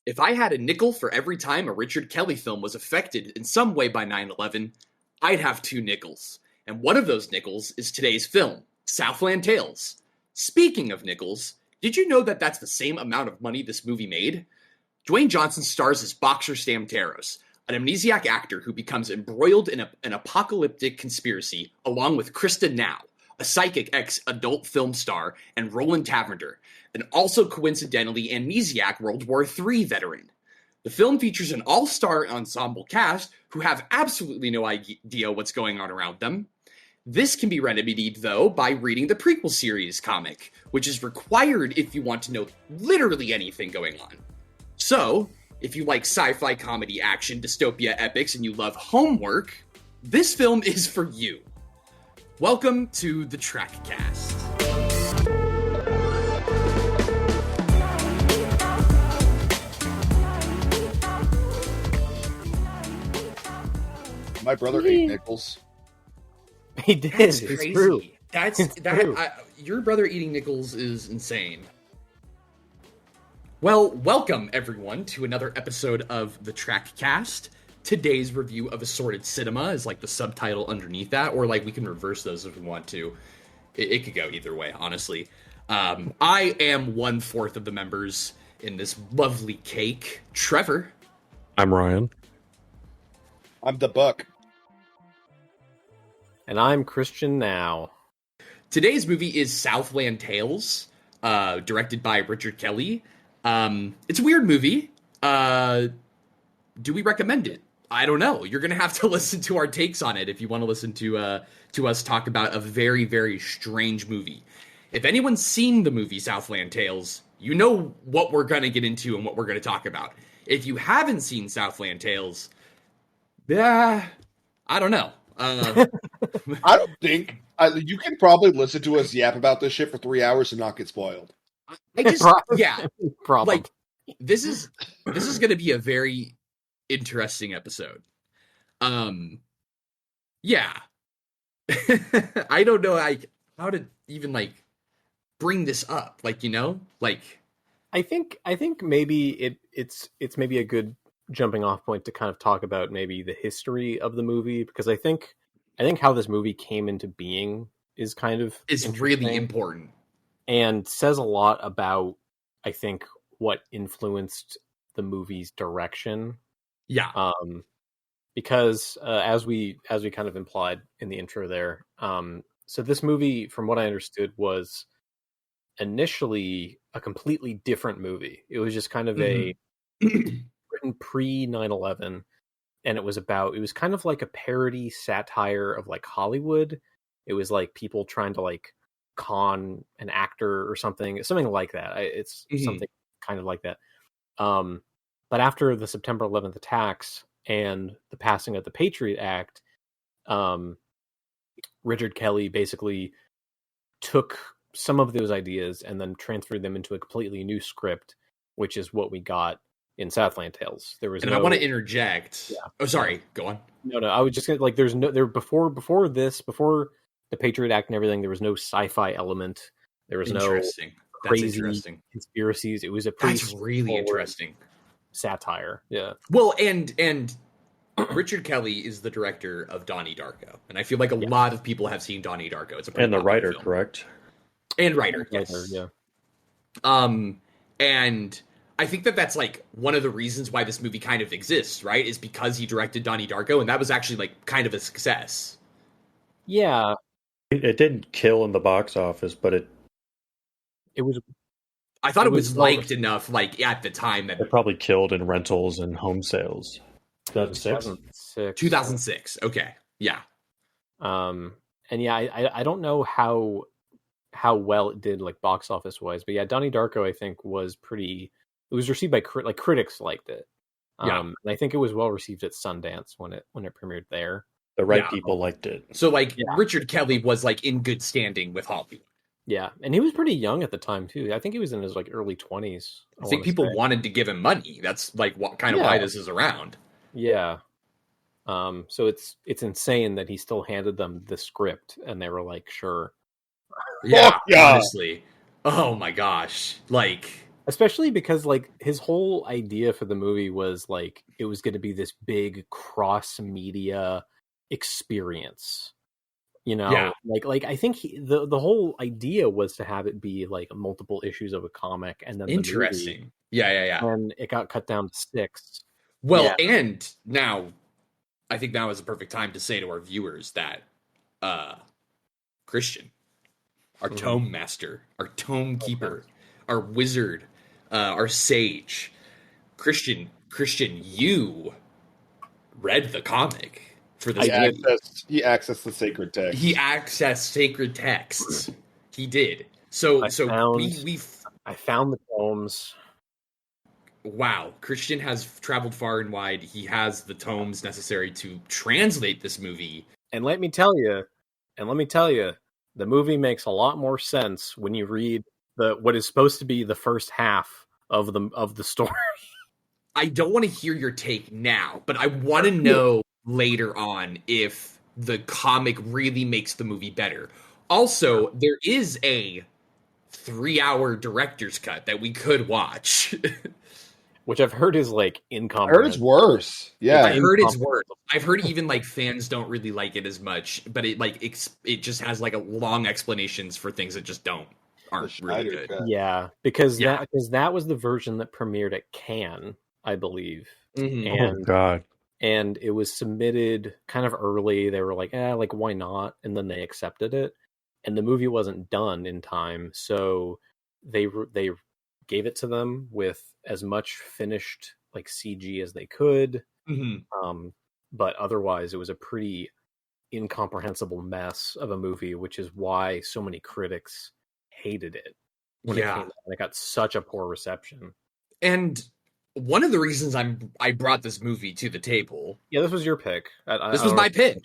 If I had a nickel for every time a Richard Kelly film was affected in some way by 9/11, I'd have 2 nickels. And one of those nickels is today's film, Southland Tales. Speaking of nickels, did you know that that's the same amount of money this movie made? Dwayne Johnson stars as Boxer Santaros, an amnesiac actor who becomes embroiled in an apocalyptic conspiracy along with Krysta Now, a psychic ex-adult film star, and Roland Taverner, an also coincidentally amnesiac World War III veteran. The film features an all-star ensemble cast who have absolutely no idea what's going on around them. This can be remedied, though, by reading the prequel series comic, which is required if you want to know literally anything going on. So, if you like sci-fi comedy action dystopia epics and you love homework, this film is for you. Welcome to the TRACcast. My brother ate nickels. He did. That's it's crazy. true. True. Your brother eating nickels is insane. Well, welcome everyone to another episode of the TRACcast. Today's review of Assorted Cinema is like the subtitle underneath that, or like we can reverse those if we want to. It could go either way, honestly. I am 1/4 of the members in this lovely cake. Trevor. I'm Ryan. I'm the Buck. And I'm Krysta Now. Today's movie is Southland Tales, directed by Richard Kelly. It's a weird movie. Do we recommend it? I don't know. You're gonna have to listen to our takes on it if you want to listen to us talk about a very, very strange movie. If anyone's seen the movie Southland Tales, you know what we're gonna get into and what we're gonna talk about. If you haven't seen Southland Tales, I don't know. I don't think you can probably listen to us yap about this shit for 3 hours and not get spoiled. I just Problem. like this is going to be a very interesting episode. Yeah. I don't know how to even bring this up. I think maybe it's maybe a good jumping off point to kind of talk about maybe the history of the movie, because I think how this movie came into being is kind of really important and says a lot about, I think, what influenced the movie's direction. Yeah. Because as we kind of implied in the intro there, so this movie, from what I understood, was initially a completely different movie. It was just kind of a written pre 9/11, and it was kind of like a parody satire of Hollywood. It was like people trying to con an actor or something like that. It's something kind of like that. But after the September 11th attacks and the passing of the Patriot Act, Richard Kelly basically took some of those ideas and then transferred them into a completely new script, which is what we got in Southland Tales. I want to interject. Yeah. Oh, sorry. Go on. No. I was just gonna before the Patriot Act and everything, there was no sci-fi element. There was no crazy conspiracies. It was that's really interesting satire. Yeah. Well, and Richard Kelly is the director of Donnie Darko, and I feel like a lot of people have seen Donnie Darko. It's and the writer, film. Correct? And writer, yes. Yeah. And I think that's one of the reasons why this movie kind of exists, right? Is because he directed Donnie Darko, and that was actually kind of a success. Yeah. It didn't kill in the box office, but it was. I thought it was liked enough, at the time that it probably killed in rentals and home sales. 2006. 2006. Okay. Yeah. And yeah, I don't know how well it did box office wise, but yeah, Donnie Darko I think was pretty. It was received by critics liked it. And I think it was well received at Sundance when it premiered there. The right people liked it. So Richard Kelly was in good standing with Hollywood. Yeah, and he was pretty young at the time too. I think he was in his early 20s. I think people wanted to give him money. That's what kind of why this is around. Yeah. So it's insane that he still handed them the script and they were sure. Yeah, honestly. Oh my gosh. Especially because like his whole idea for the movie was like it was going to be this big cross media experience. Yeah. Like I think the whole idea was to have it be like multiple issues of a comic and then the movie, Interesting. Yeah. and it got cut down to 6. Well, Yeah. and now I think now is the perfect time to say to our viewers that Christian, our tome master, our tome keeper, our wizard, our sage, Christian, you read the comic for this movie. He accessed the sacred text. He accessed sacred texts. He did. So I found the tomes. Wow, Christian has traveled far and wide. He has the tomes necessary to translate this movie. And let me tell you, the movie makes a lot more sense when you read what is supposed to be the first half of the story. I don't want to hear your take now, but I want to know later on if the comic really makes the movie better. Also, there is a 3-hour director's cut that we could watch. Which I've heard is like incomprehensible. I heard it's worse. Yeah, I heard it's worse. I've heard even like fans don't really like it as much, but it just has like a long explanations for things that just aren't really good. Yeah, because that was the version that premiered at Cannes, I believe. Mm-hmm. And, oh God. And it was submitted kind of early. They were like, like why not? And then they accepted it. And the movie wasn't done in time, so they gave it to them with as much finished like CG as they could. Mm-hmm. But otherwise it was a pretty incomprehensible mess of a movie, which is why so many critics hated it when it came out. And it got such a poor reception. And one of the reasons I brought this movie to the table. Yeah, this was your pick. This was my pick.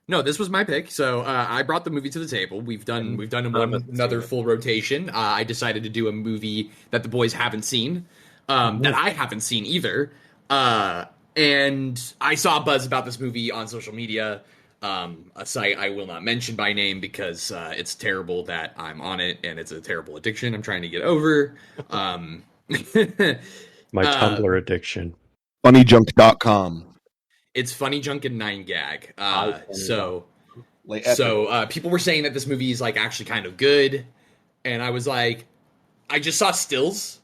No, this was my pick. So I brought the movie to the table. We've done another full rotation. I decided to do a movie that the boys haven't seen, that I haven't seen either. And I saw a buzz about this movie on social media, a site I will not mention by name because it's terrible that I'm on it, and it's a terrible addiction I'm trying to get over. My Tumblr addiction. Funnyjunk.com. It's Funny Junk and 9gag. So people were saying that this movie is like actually kind of good, and I was like, I just saw stills,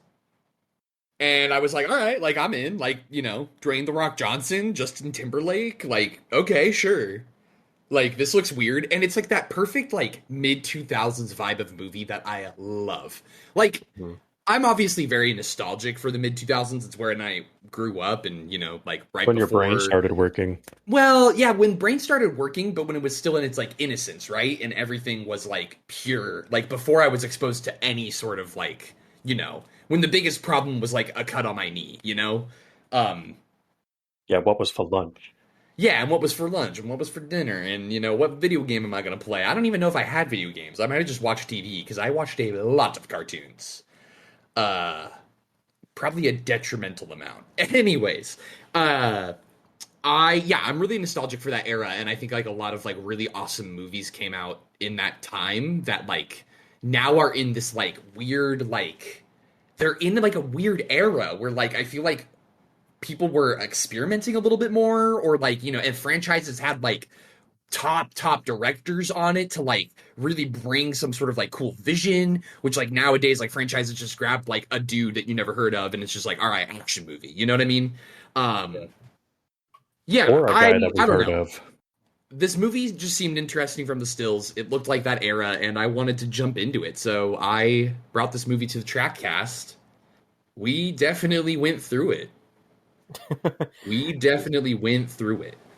and I was like, all right, like I'm in, like, you know, Dwayne "The Rock" Johnson, Justin Timberlake, like okay, sure, like this looks weird, and it's like that perfect like mid 2000s vibe of movie that I love. Like. I'm obviously very nostalgic for the mid 2000s. It's where I grew up, and you know, like right when before your brain started working. Well, yeah, when brain started working, but when it was still in its like innocence, right, and everything was like pure, like before I was exposed to any sort of like, you know, when the biggest problem was like a cut on my knee, you know. Yeah, what was for lunch? Yeah, and what was for lunch, and what was for dinner, and you know, what video game am I going to play? I don't even know if I had video games. I might have just watched TV because I watched a lot of cartoons. Probably a detrimental amount. Anyways, I'm really nostalgic for that era, and I think like a lot of like really awesome movies came out in that time that like now are in this like weird like they're in like a weird era where like I feel like people were experimenting a little bit more, or like, you know, and franchises had like top directors on it to like really bring some sort of like cool vision, which like nowadays like franchises just grab like a dude that you never heard of and it's just like, all right, action movie, you know what I mean? Yeah, or a guy that we heard know. of. This movie just seemed interesting from the stills. It looked like that era, and I wanted to jump into it, so I brought this movie to the TRACcast. We definitely went through it.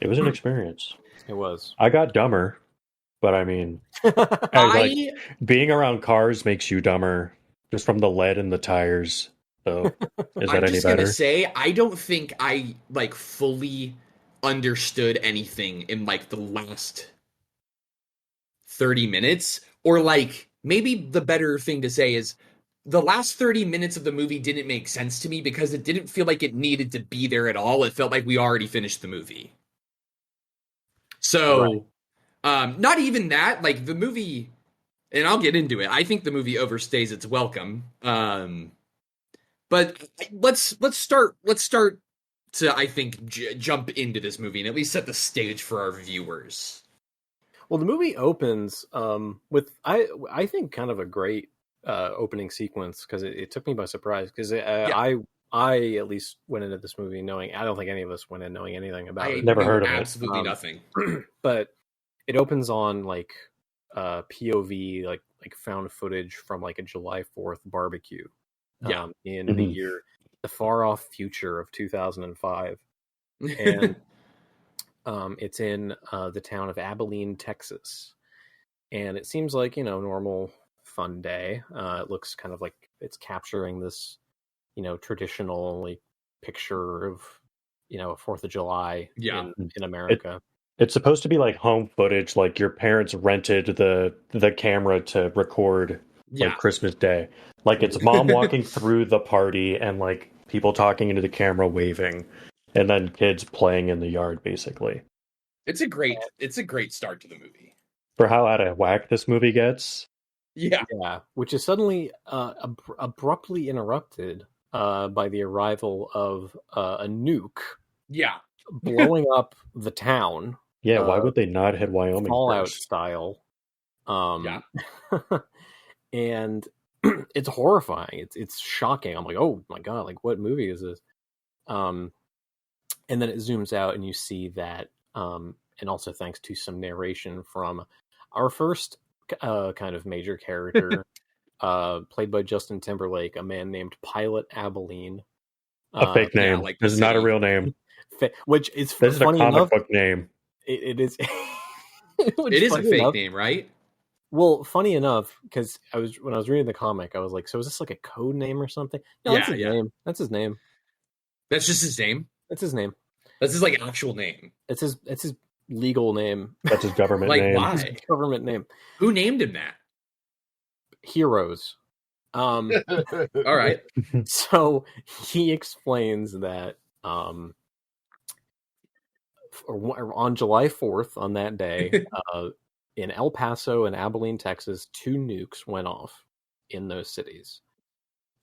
It was an experience. It was. I got dumber, but I mean, being around cars makes you dumber just from the lead in the tires. So, is that any better? I'm just gonna say, I don't think I like fully understood anything in like the last 30 minutes, or like maybe the better thing to say is the last 30 minutes of the movie didn't make sense to me because it didn't feel like it needed to be there at all. It felt like we already finished the movie. So, not even that, like the movie, and I'll get into it. I think the movie overstays its welcome. But let's start to, I think, jump into this movie and at least set the stage for our viewers. Well, the movie opens with I think kind of a great opening sequence, because it took me by surprise, because I at least went into this movie knowing, I don't think any of us went in knowing anything about it. Never heard of absolutely nothing. But it opens on like POV, like found footage from like a July 4th barbecue. In the far off future of 2005. And it's in the town of Abilene, Texas. And it seems like, normal fun day. It looks kind of like it's capturing this, traditional like picture of, a 4th of July in America. It's supposed to be like home footage, like your parents rented the camera to record like Christmas Day. Like it's mom walking through the party and like people talking into the camera waving, and then kids playing in the yard, basically. It's a great start to the movie. For how out of whack this movie gets. Yeah, which is suddenly abruptly interrupted by the arrival of a nuke. Yeah. Blowing up the town. Yeah, why would they not hit Wyoming Fallout first? Style. And it's horrifying. It's shocking. I'm like, oh my god, like what movie is this? And then it zooms out and you see that, and also thanks to some narration from our first kind of major character, played by Justin Timberlake, a man named Pilot Abilene. A fake name. like this is not a real name. Which is this is a comic book name. It is. It is a fake name, right? Well, funny enough, because when I was reading the comic, I was like, so is this like a code name or something? No, that's his name. That's his name. That's just his name? That's his name. That's his like actual name. It's his legal name. That's his government name. Why? His government name. Who named him that? Heroes. All right. So he explains that on July 4th, on that day, in El Paso and Abilene, Texas, 2 nukes went off in those cities.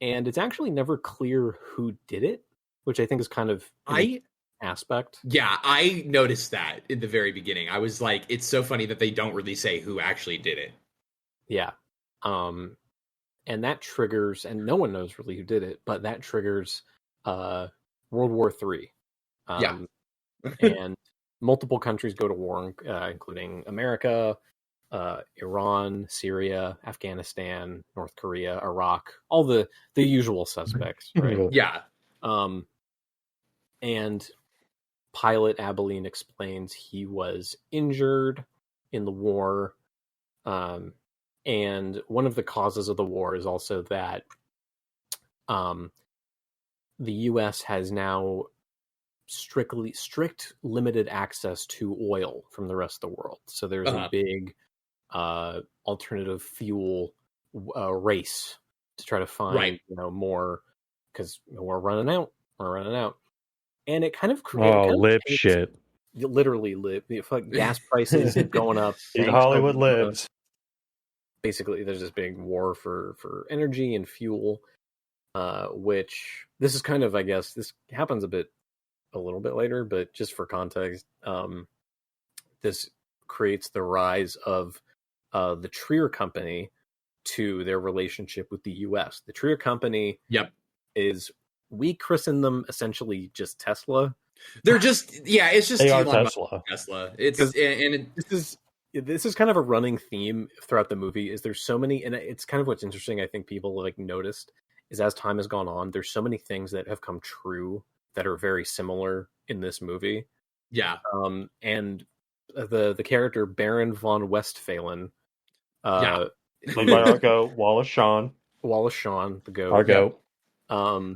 And it's actually never clear who did it, which I think is kind of aspect. Yeah, I noticed that in the very beginning. I was like, it's so funny that they don't really say who actually did it. Yeah. And that triggers, and no one knows really who did it, but that triggers World War III. And multiple countries go to war, including America, Iran, Syria, Afghanistan, North Korea, Iraq, all the usual suspects, right? Yeah. And Pilot Abilene explains he was injured in the war. And one of the causes of the war is also that the U.S. has now strict limited access to oil from the rest of the world. So there's a big alternative fuel race to try to find more, because we're running out. And it kind of creates shit. Literally live. Gas prices going up. Hollywood lives. Basically, there's this big war for energy and fuel, which this is kind of, I guess, this happens a little bit later, but just for context, this creates the rise of the Trier Company to their relationship with the U.S. The Trier Company is, we christen them essentially just Tesla. They're just, it's just they are Elon Tesla. This is kind of a running theme throughout the movie, is there's so many, and it's kind of what's interesting, I think people like noticed, is as time has gone on, there's so many things that have come true that are very similar in this movie. Yeah. And the character Baron von Westphalen, played by Argo, Wallace Shawn, the goat, Argo,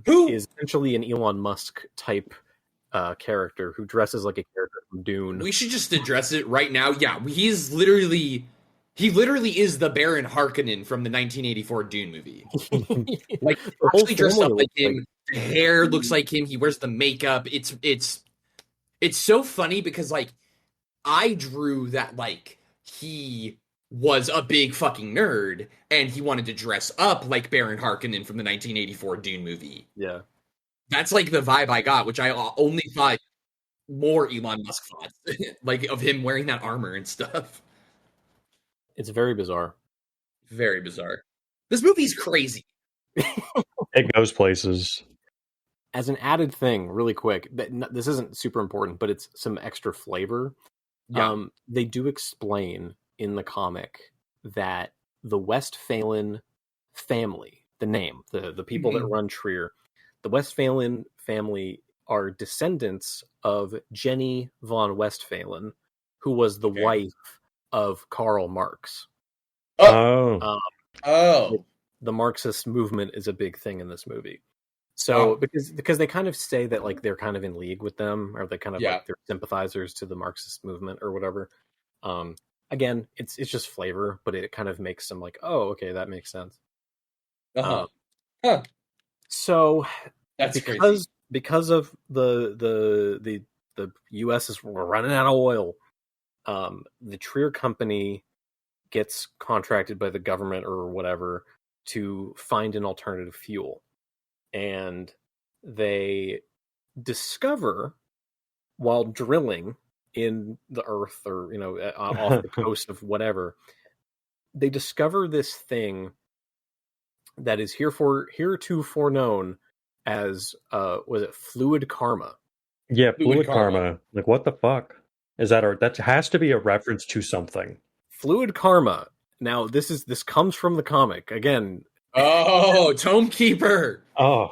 who is essentially an Elon Musk type character who dresses like a character from Dune. We should just address it right now. Yeah, he literally is the Baron Harkonnen from the 1984 Dune movie. Like, actually dressed up like him. The hair looks like him. He wears the makeup. It's so funny because like I drew that like he was a big fucking nerd, and he wanted to dress up like Baron Harkonnen from the 1984 Dune movie. Yeah. That's like the vibe I got, which I only thought more Elon Musk thoughts, like of him wearing that armor and stuff. It's very bizarre. Very bizarre. This movie's crazy. It goes places. As an added thing, really quick, this isn't super important, but it's some extra flavor. Yeah. They do explain in the comic that the Westphalen family, the name, the people that run Trier, the Westphalen family are descendants of Jenny von Westphalen, who was the wife of Karl Marx. Oh. The Marxist movement is a big thing in this movie. So because they kind of say that like they're kind of in league with them, or they kind of like they're sympathizers to the Marxist movement or whatever. Again, it's just flavor, but it kind of makes them like, oh, okay, that makes sense. So that's crazy. Because of the U.S. is running out of oil, the Trier company gets contracted by the government or whatever to find an alternative fuel. And they discover, while drilling in the earth or, off the coast of whatever, they discover this thing that is heretofore known as, was it fluid karma? Yeah, fluid karma. Like, what the fuck? That has to be a reference to something. Fluid karma. Now, this comes from the comic. Again, oh, Tome Keeper. Oh.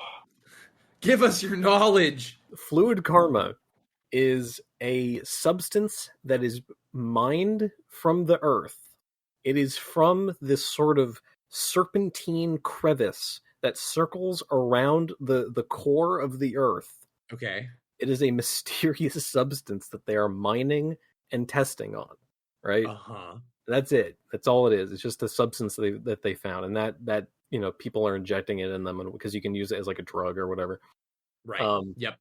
Give us your knowledge. Fluid karma is a substance that is mined from the earth. It is from this sort of serpentine crevice that circles around the core of the earth. Okay. It is a mysterious substance that they are mining and testing on, right? That's it. That's all it is. It's just a substance that they found, and that people are injecting it in them because you can use it as like a drug or whatever. Right. Yep.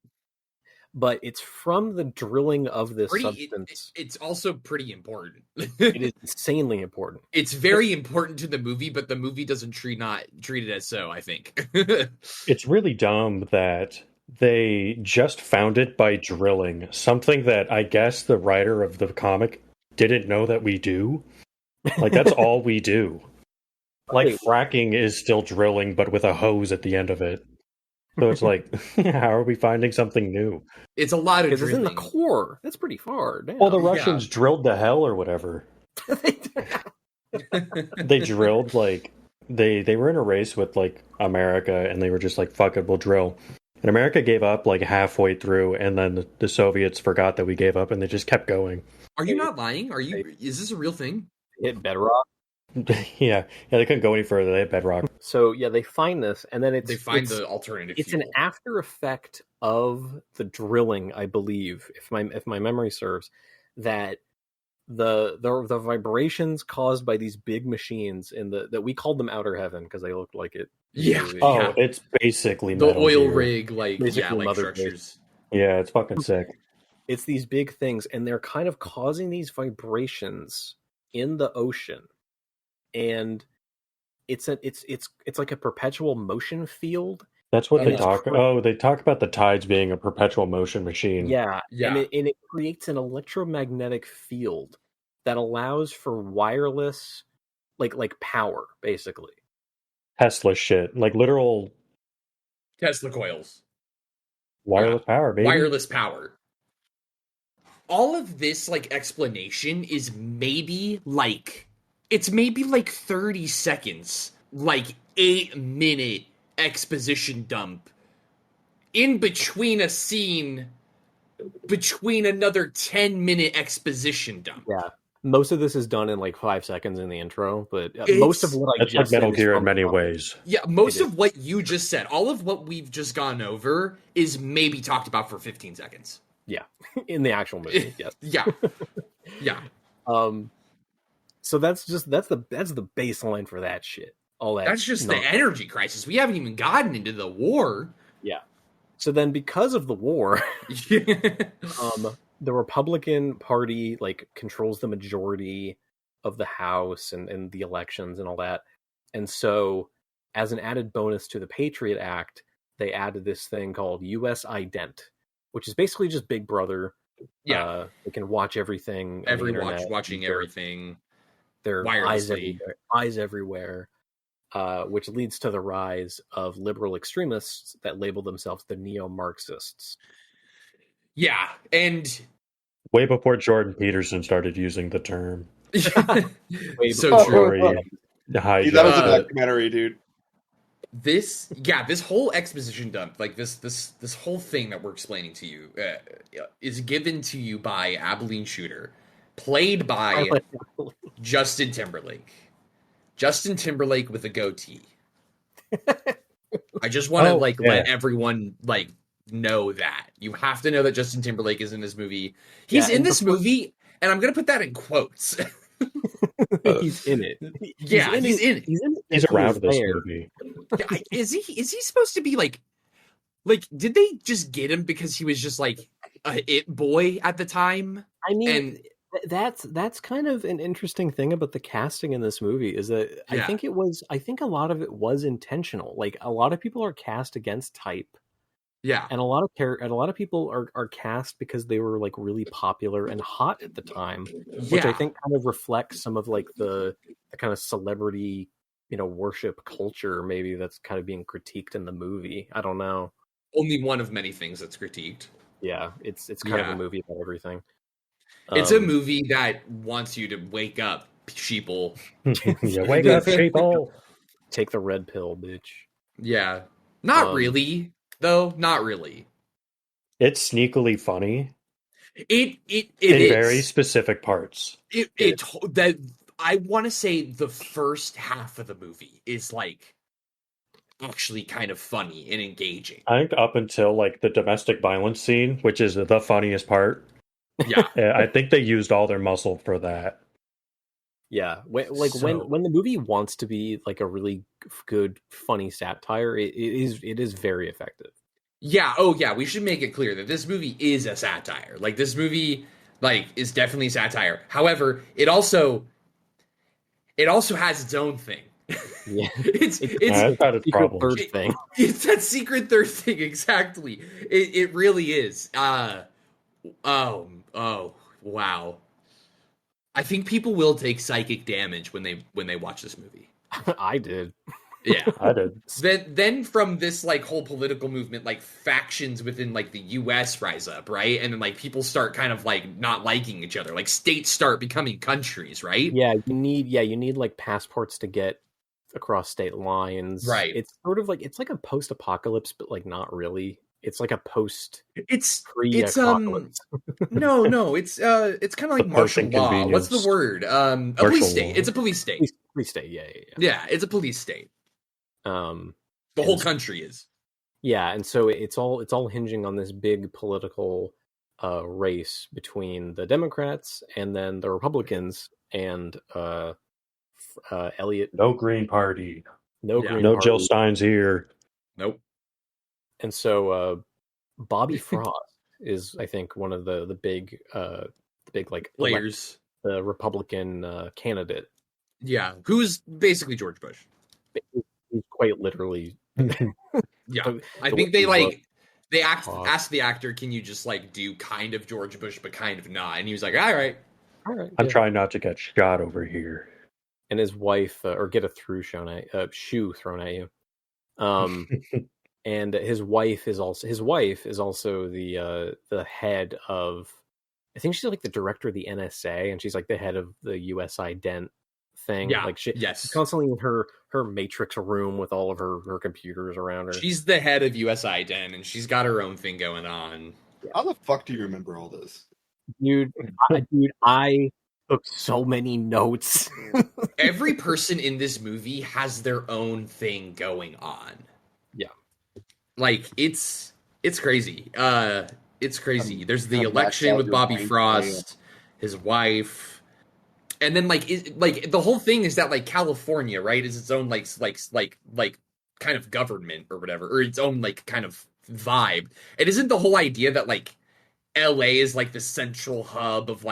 But it's from the drilling of this substance. It's also pretty important. It is insanely important. It's very important to the movie, but the movie doesn't treat it as so, I think. It's really dumb that they just found it by drilling, something that I guess the writer of the comic didn't know that we do. Like, that's all we do. Like, fracking is still drilling, but with a hose at the end of it. So it's like, how are we finding something new? It's a lot of drilling. It's in the core. That's pretty far down. Well, the Russians drilled to hell or whatever. They drilled, like, they were in a race with, like, America, and they were just like, fuck it, we'll drill. And America gave up, like, halfway through, and then the Soviets forgot that we gave up, and they just kept going. Are you not lying? Is this a real thing? Hit bedrock. Yeah, they couldn't go any further. They had bedrock. So yeah, they find this, and then they find the alternative. It's fuel. An after effect of the drilling, I believe, if my memory serves, that the vibrations caused by these big machines that we called them outer heaven because they looked like it. Yeah. It's basically the oil gear. rig, like structures. Yeah, it's fucking sick. It's these big things, and they're kind of causing these vibrations in the ocean. And it's like a perpetual motion field. That's what they talk. They talk about the tides being a perpetual motion machine. Yeah. And it creates an electromagnetic field that allows for wireless, like power, basically. Tesla shit, like literal Tesla coils. Wireless power, baby. Wireless power. All of this like explanation is maybe like 30 seconds, like 8-minute exposition dump in between a scene, between another 10-minute exposition dump. Yeah. Most of this is done in like 5 seconds in the intro, but most of what I just like said Metal Gear in many ways. Yeah, most of what you just said, all of what we've just gone over is maybe talked about for 15 seconds. Yeah. In the actual movie, yes. Yeah. So that's the baseline for that shit. All that. That's just the energy crisis. We haven't even gotten into the war. Yeah. So then, because of the war, the Republican Party like controls the majority of the House and the elections and all that. And so, as an added bonus to the Patriot Act, they added this thing called U.S. Ident, which is basically just Big Brother. Yeah, they can watch everything. Watching everything. Their eyes everywhere, which leads to the rise of liberal extremists that label themselves the neo-Marxists. Yeah, and way before Jordan Peterson started using the term. So true. That was a documentary, dude. This whole exposition dump, like this whole thing that we're explaining to you, is given to you by Abilene Shooter, played by Justin Timberlake. Justin Timberlake with a goatee. I just want to let everyone know that. You have to know that Justin Timberlake is in this movie. He's in this movie, and I'm gonna put that in quotes. He's in it. He's in it. He's around this movie. Is he supposed to be like did they just get him because he was just like a it boy at the time? I mean, that's kind of an interesting thing about the casting in this movie is that I think a lot of it was intentional. Like a lot of people are cast against type. Yeah. And a lot of people are cast because they were like really popular and hot at the time, which I think kind of reflects some of like the kind of celebrity, worship culture maybe that's kind of being critiqued in the movie. I don't know. Only one of many things that's critiqued. Yeah, it's kind of a movie about everything. It's a movie that wants you to wake up, sheeple. Yeah, wake up, sheeple. Take the red pill, bitch. Yeah. Not really. Though, not really. It's sneakily funny. It in very specific parts. I want to say the first half of the movie is like actually kind of funny and engaging. I think up until like the domestic violence scene, which is the funniest part. Yeah. I think they used all their muscle for that. Yeah, when the movie wants to be like a really good, funny satire, it is very effective. Yeah. Oh, yeah. We should make it clear that this movie is a satire. Like this movie, is definitely satire. However, it also has its own thing. Yeah, it's got its problem. Third thing. It's that secret third thing. Exactly. It really is. Oh, wow. I think people will take psychic damage when they watch this movie. I did. Yeah, I did. Then from this whole political movement, factions within the U.S. rise up, right? And then people start kind of not liking each other. States start becoming countries, right? Yeah, you need passports to get across state lines. Right. It's sort of it's like a post-apocalypse, but not really. It's like a post. It's pre-apocalypse. No. It's kind of like martial law. What's the word? A police state. It's a police state. Police state. Yeah. Yeah, it's a police state. The whole country is. Yeah, and so it's all hinging on this big political race between the Democrats and then the Republicans and Elliot. No Green Party. No Green No Party. Jill Stein's here. Nope. And so Bobby Frost is, I think, one of the big players, the Republican candidate. Yeah, who's basically George Bush. He's quite literally. Yeah, I think they asked the actor, "Can you just do kind of George Bush but kind of not?" And he was like, "All right." I'm trying not to get shot over here. And his wife, or get a shoe thrown at you. And his wife is also the head of, I think she's the director of the NSA, and she's the head of the US Ident thing. Yeah, she's constantly in her matrix room with all of her computers around her. She's the head of US Ident, and she's got her own thing going on. How the fuck do you remember all this? Dude, I took so many notes. Every person in this movie has their own thing going on. Yeah. It's crazy. It's crazy. There's the election with Bobby Frost, his wife, and then the whole thing is that California, right, is its own kind of government or whatever, or its own kind of vibe. It isn't the whole idea that LA is the central hub of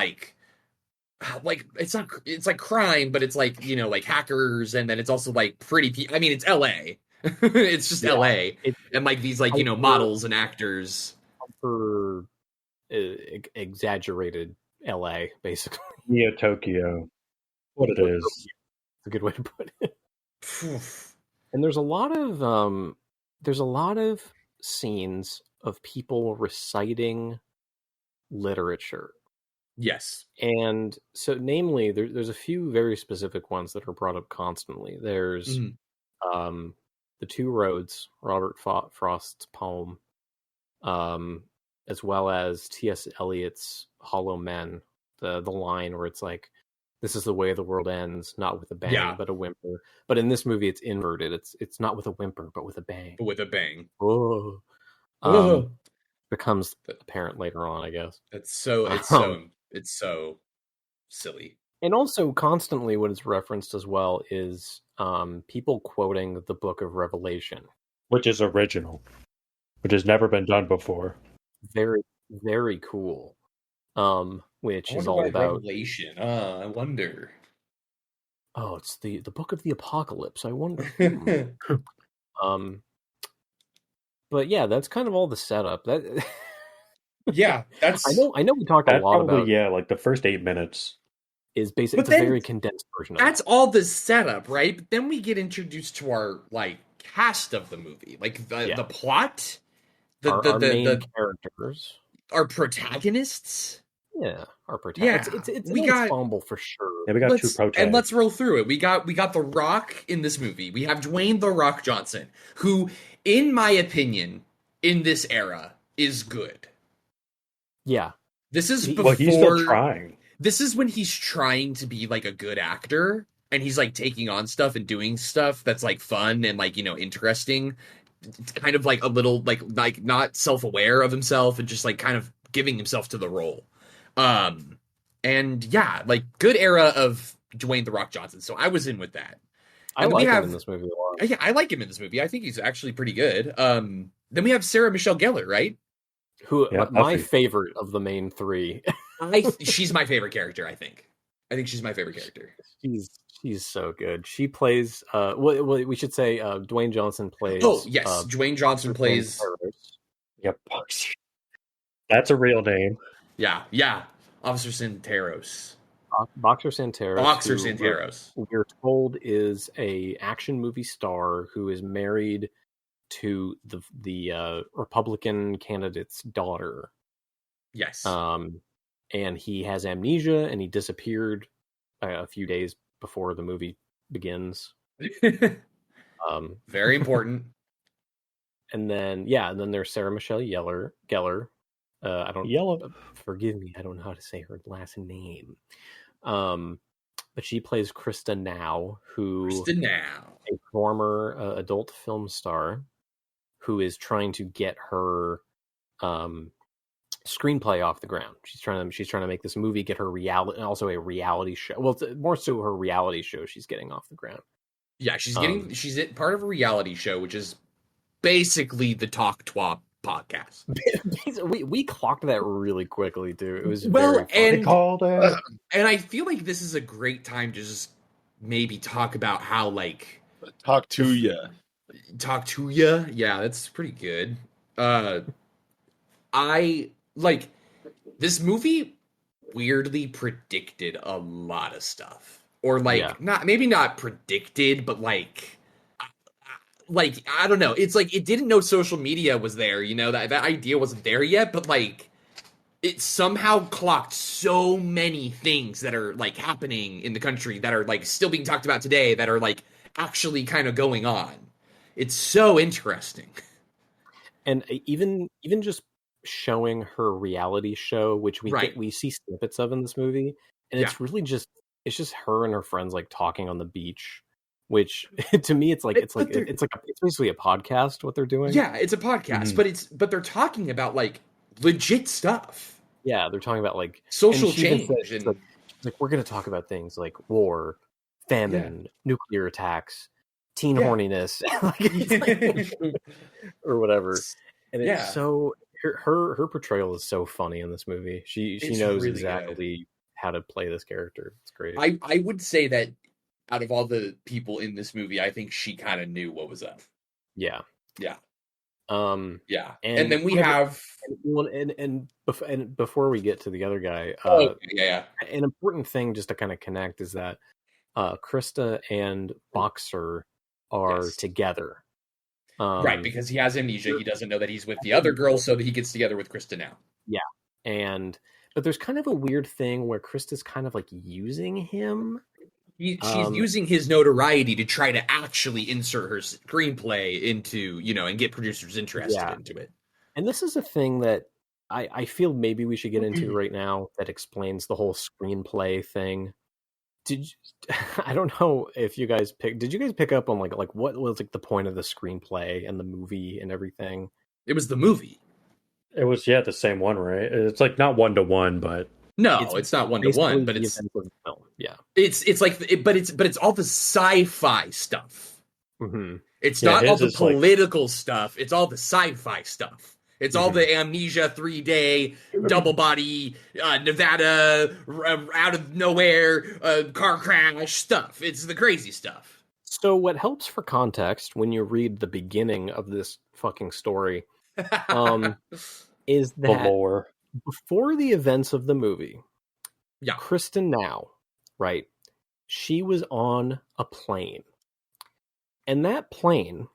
like it's like crime, but it's like, you know, like hackers, and then it's also like I mean, it's LA. It's just LA. And like these like, you know, models and actors. For exaggerated LA, basically. Neo Tokyo. What it is. It's a good way to put it. And there's a lot of scenes of people reciting literature. Yes. And so, namely, there's a few very specific ones that are brought up constantly. There's The Two Roads, Robert Frost's poem, as well as T.S. Eliot's Hollow Men, the line where it's like, this is the way the world ends, not with a bang, but a whimper. But in this movie, it's inverted. It's not with a whimper, but with a bang. But with a bang. Oh. Becomes apparent later on, I guess. It's so silly. And also, constantly, what is referenced as well is people quoting the Book of Revelation, which is original, which has never been done before. Very, very cool. Which is all about Revelation. I wonder. Oh, it's the Book of the Apocalypse. I wonder. But yeah, that's kind of all the setup. Yeah, that's. I know. We talked a lot about. Yeah, like the first 8 minutes is basically it's a very condensed version. That's all the setup, right? But then we get introduced to our like cast of the movie, like the plot, our main characters, our protagonists. Yeah, our protagonists. It's an ensemble for sure. Yeah, we got two protagonists. And let's roll through it. We got The Rock in this movie. We have Dwayne "The Rock" Johnson, who, in my opinion, in this era, is good. Yeah. This is before... Well, he's still trying. This is when he's trying to be, like, a good actor, and he's, like, taking on stuff and doing stuff that's, like, fun and, like, you know, interesting. It's kind of, like, a little, like not self-aware of himself and just, like, kind of giving himself to the role. And, yeah, like, good era of Dwayne "The Rock" Johnson, so I was in with that. I like him in this movie a lot. Yeah, I like him in this movie. I think he's actually pretty good. Then we have Sarah Michelle Gellar, right? Who my favorite of the main three. She's my favorite character, I think. I think she's my favorite character. She's so good. She plays we should say Dwayne Johnson plays. Oh, yes. Dwayne Johnson plays. Yep. That's a real name. Yeah. Officer Santaros. Boxer Santaros. Boxer Santaros. We're told is a action movie star who is married to the Republican candidate's daughter. Yes. And he has amnesia, and he disappeared a few days before the movie begins. Very important. And then there's Sarah Michelle Gellar. I don't forgive me, I don't know how to say her last name. But she plays Krysta Now, a former adult film star who is trying to get her screenplay off the ground. She's trying to make this movie, get her reality, and also a reality show. Well, it's more so her reality show she's getting off the ground. Yeah, she's part of a reality show, which is basically the Talk Twop podcast. we clocked that really quickly too. It was very fun. And I feel like this is a great time to just maybe talk about how like talk to ya. Yeah, that's pretty good. I like this movie weirdly predicted a lot of stuff, or like not predicted, but like I don't know. It's like it didn't know social media was there. You know, that idea wasn't there yet, but like it somehow clocked so many things that are like happening in the country that are like still being talked about today that are like actually kind of going on. It's so interesting. And even just showing her reality show, which we see snippets of in this movie, and it's really just her and her friends like talking on the beach. Which to me, it's basically a podcast. What they're doing, it's a podcast, but they're talking about like legit stuff. Yeah, they're talking about like social change. Like we're going to talk about things like war, famine, nuclear attacks, teen horniness, or whatever. And it's so her portrayal is so funny in this movie. She knows really exactly how to play this character. It's great. I would say that out of all the people in this movie, I think she kind of knew what was up. Yeah. Yeah. Yeah. And then we have and before we get to the other guy, an important thing just to kind of connect is that Krysta and Boxer are together. Right, because he has amnesia. He doesn't know that he's with the other girl, so that he gets together with Krysta Now. Yeah. But there's kind of a weird thing where Krista's kind of like using him. She's using his notoriety to try to actually insert her screenplay into, and get producers interested into it. And this is a thing that I feel maybe we should get into right now that explains the whole screenplay thing. I don't know if you guys did you guys pick up on like what was like the point of the screenplay and the movie and everything? It was the movie. It was the same one, right? It's like not 1-to-1, but no, it's not 1-to-1, but it's film. Yeah. It's like but it's all the sci-fi stuff. Mm-hmm. It's not all the political stuff. It's all the sci-fi stuff. It's all the amnesia 3-day double body Nevada out of nowhere car crash stuff. It's the crazy stuff. So what helps for context when you read the beginning of this fucking story is that the lore. Before the events of the movie, yeah, Krysta Now, right? She was on a plane, and that plane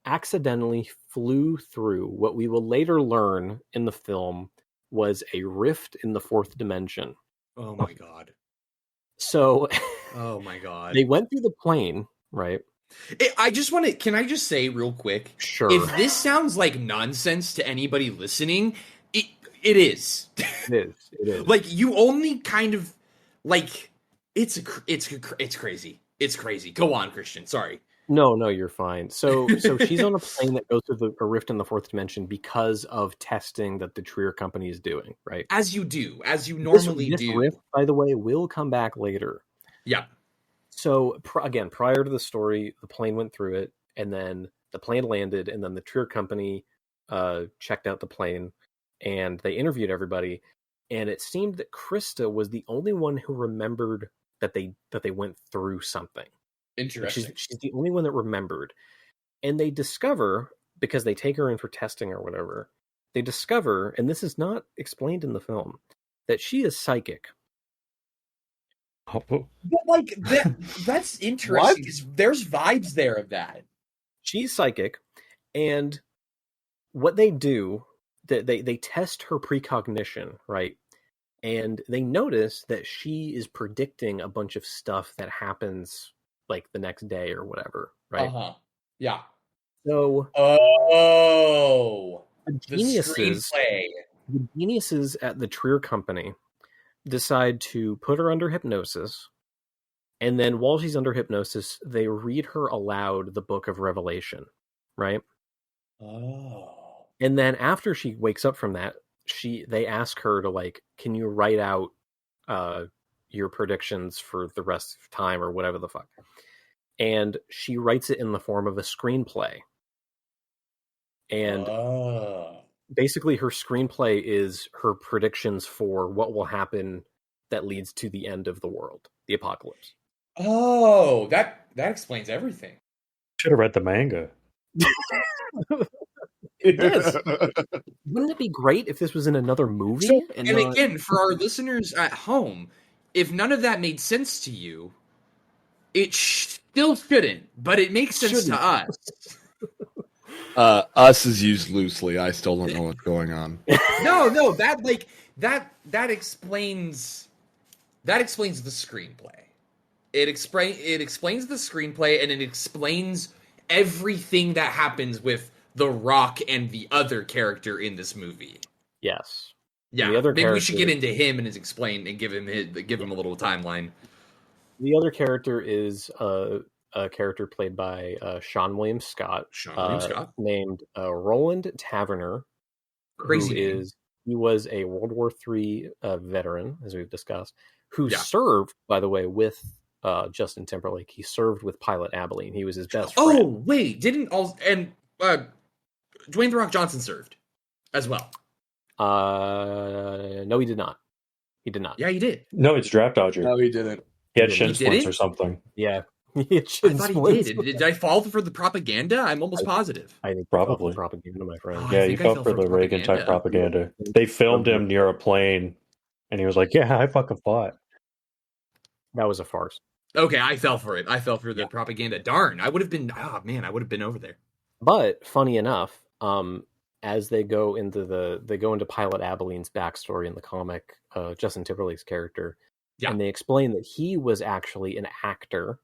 accidentally flew through what we will later learn in the film was a rift in the fourth dimension. Oh my god! So, oh my god! They went through the plane, right? Can I just say real quick? Sure. If this sounds like nonsense to anybody listening, it is. It is. Like, you only kind of, like, it's crazy. It's crazy. Go on, Christian. Sorry. No, you're fine. So she's on a plane that goes through a rift in the fourth dimension because of testing that the Trier company is doing, right? As you normally this do. Rift, by the way, will come back later. Yeah. So, again, prior to the story, the plane went through it, and then the plane landed, and then the Trier company checked out the plane, and they interviewed everybody, and it seemed that Krysta was the only one who remembered that they went through something. Interesting. She's the only one that remembered. And they discover, because they take her in for testing or whatever, they discover, and this is not explained in the film, that she is psychic. But like that's interesting because there's vibes there of that. She's psychic, and what they do, they test her precognition, right? And they notice that she is predicting a bunch of stuff that happens like the next day or whatever, right? Yeah. So the geniuses at the Trier company decide to put her under hypnosis, and then while she's under hypnosis, they read her aloud the Book of Revelation, right? Oh. And then after she wakes up from that, they ask her to, like, can you write out your predictions for the rest of time or whatever the fuck? And she writes it in the form of a screenplay. And basically her screenplay is her predictions for what will happen that leads to the end of the world, the apocalypse. Oh, that explains everything. Should have read the manga. It does. Wouldn't it be great if this was in another movie? So, again, for our listeners at home, if none of that made sense to you, it still shouldn't, but it makes sense to us. Us is used loosely. I still don't know what's going on. No, that explains the screenplay. It explains the screenplay, and it explains everything that happens with The Rock and the other character in this movie. Yes. Yeah. Maybe we should get into him and give him a little timeline. The other character is a character played by Sean William Scott. Named Roland Taverner. Crazy name. He was a World War III veteran, as we've discussed, who served, by the way, with Justin Timberlake. He served with Pilot Abilene. He was his best friend. Oh, wait, Dwayne The Rock Johnson served as well. No, he did not. He did not. Yeah, he did. No, it's Draft Dodger. No, he didn't. He had He shin didn't? splints or something. Yeah. I thought he did. Did I fall for the propaganda? I'm almost positive. I think Probably. propaganda, my friend. Oh, I Yeah, he think I fell fell for for the Reagan type propaganda. propaganda. They filmed him near a plane, and he was like, "Yeah, I fucking fought." That was a farce. Okay, I fell for it. I fell for the propaganda. Darn, I would have been. Oh man, I would have been over there. But funny enough, as they go into Pilot Abilene's backstory in the comic, Justin Timberlake's character, and they explain that he was actually an actor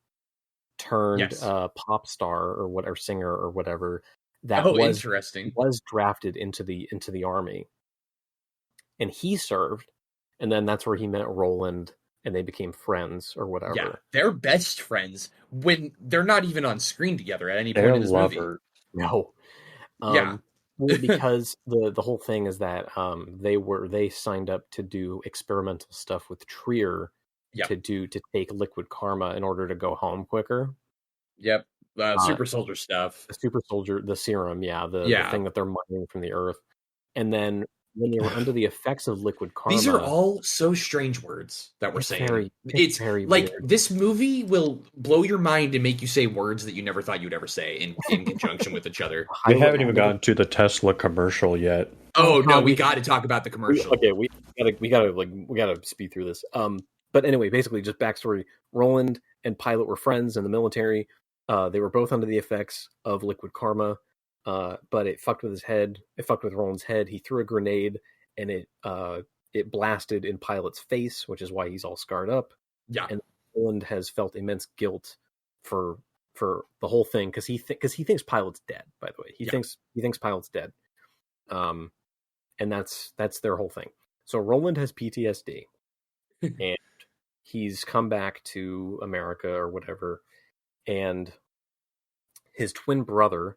turned pop star or singer or whatever that was drafted into the army, and he served, and then that's where he met Roland, and they became friends or whatever. Yeah, they're best friends when they're not even on screen together at any point in this movie. No. Well, because the whole thing is that they signed up to do experimental stuff with Trier to take liquid karma in order to go home quicker. Yep. Super soldier stuff. The super soldier, the serum, the thing that they're mining from the earth. And then when they were under the effects of liquid karma. These are all so strange words that we're saying. It's very like weird. This movie will blow your mind and make you say words that you never thought you'd ever say in conjunction with each other. We haven't even gotten to the Tesla commercial yet. Oh no, we got to talk about the commercial. We gotta speed through this. But anyway, basically, just backstory: Roland and Pilot were friends in the military. They were both under the effects of liquid karma. But it fucked with his head. It fucked with Roland's head. He threw a grenade, and it blasted in Pilot's face, which is why he's all scarred up. Yeah, and Roland has felt immense guilt for the whole thing because he thinks Pilot's dead. By the way, he thinks Pilot's dead. And that's their whole thing. So Roland has PTSD, and he's come back to America or whatever, and his twin brother.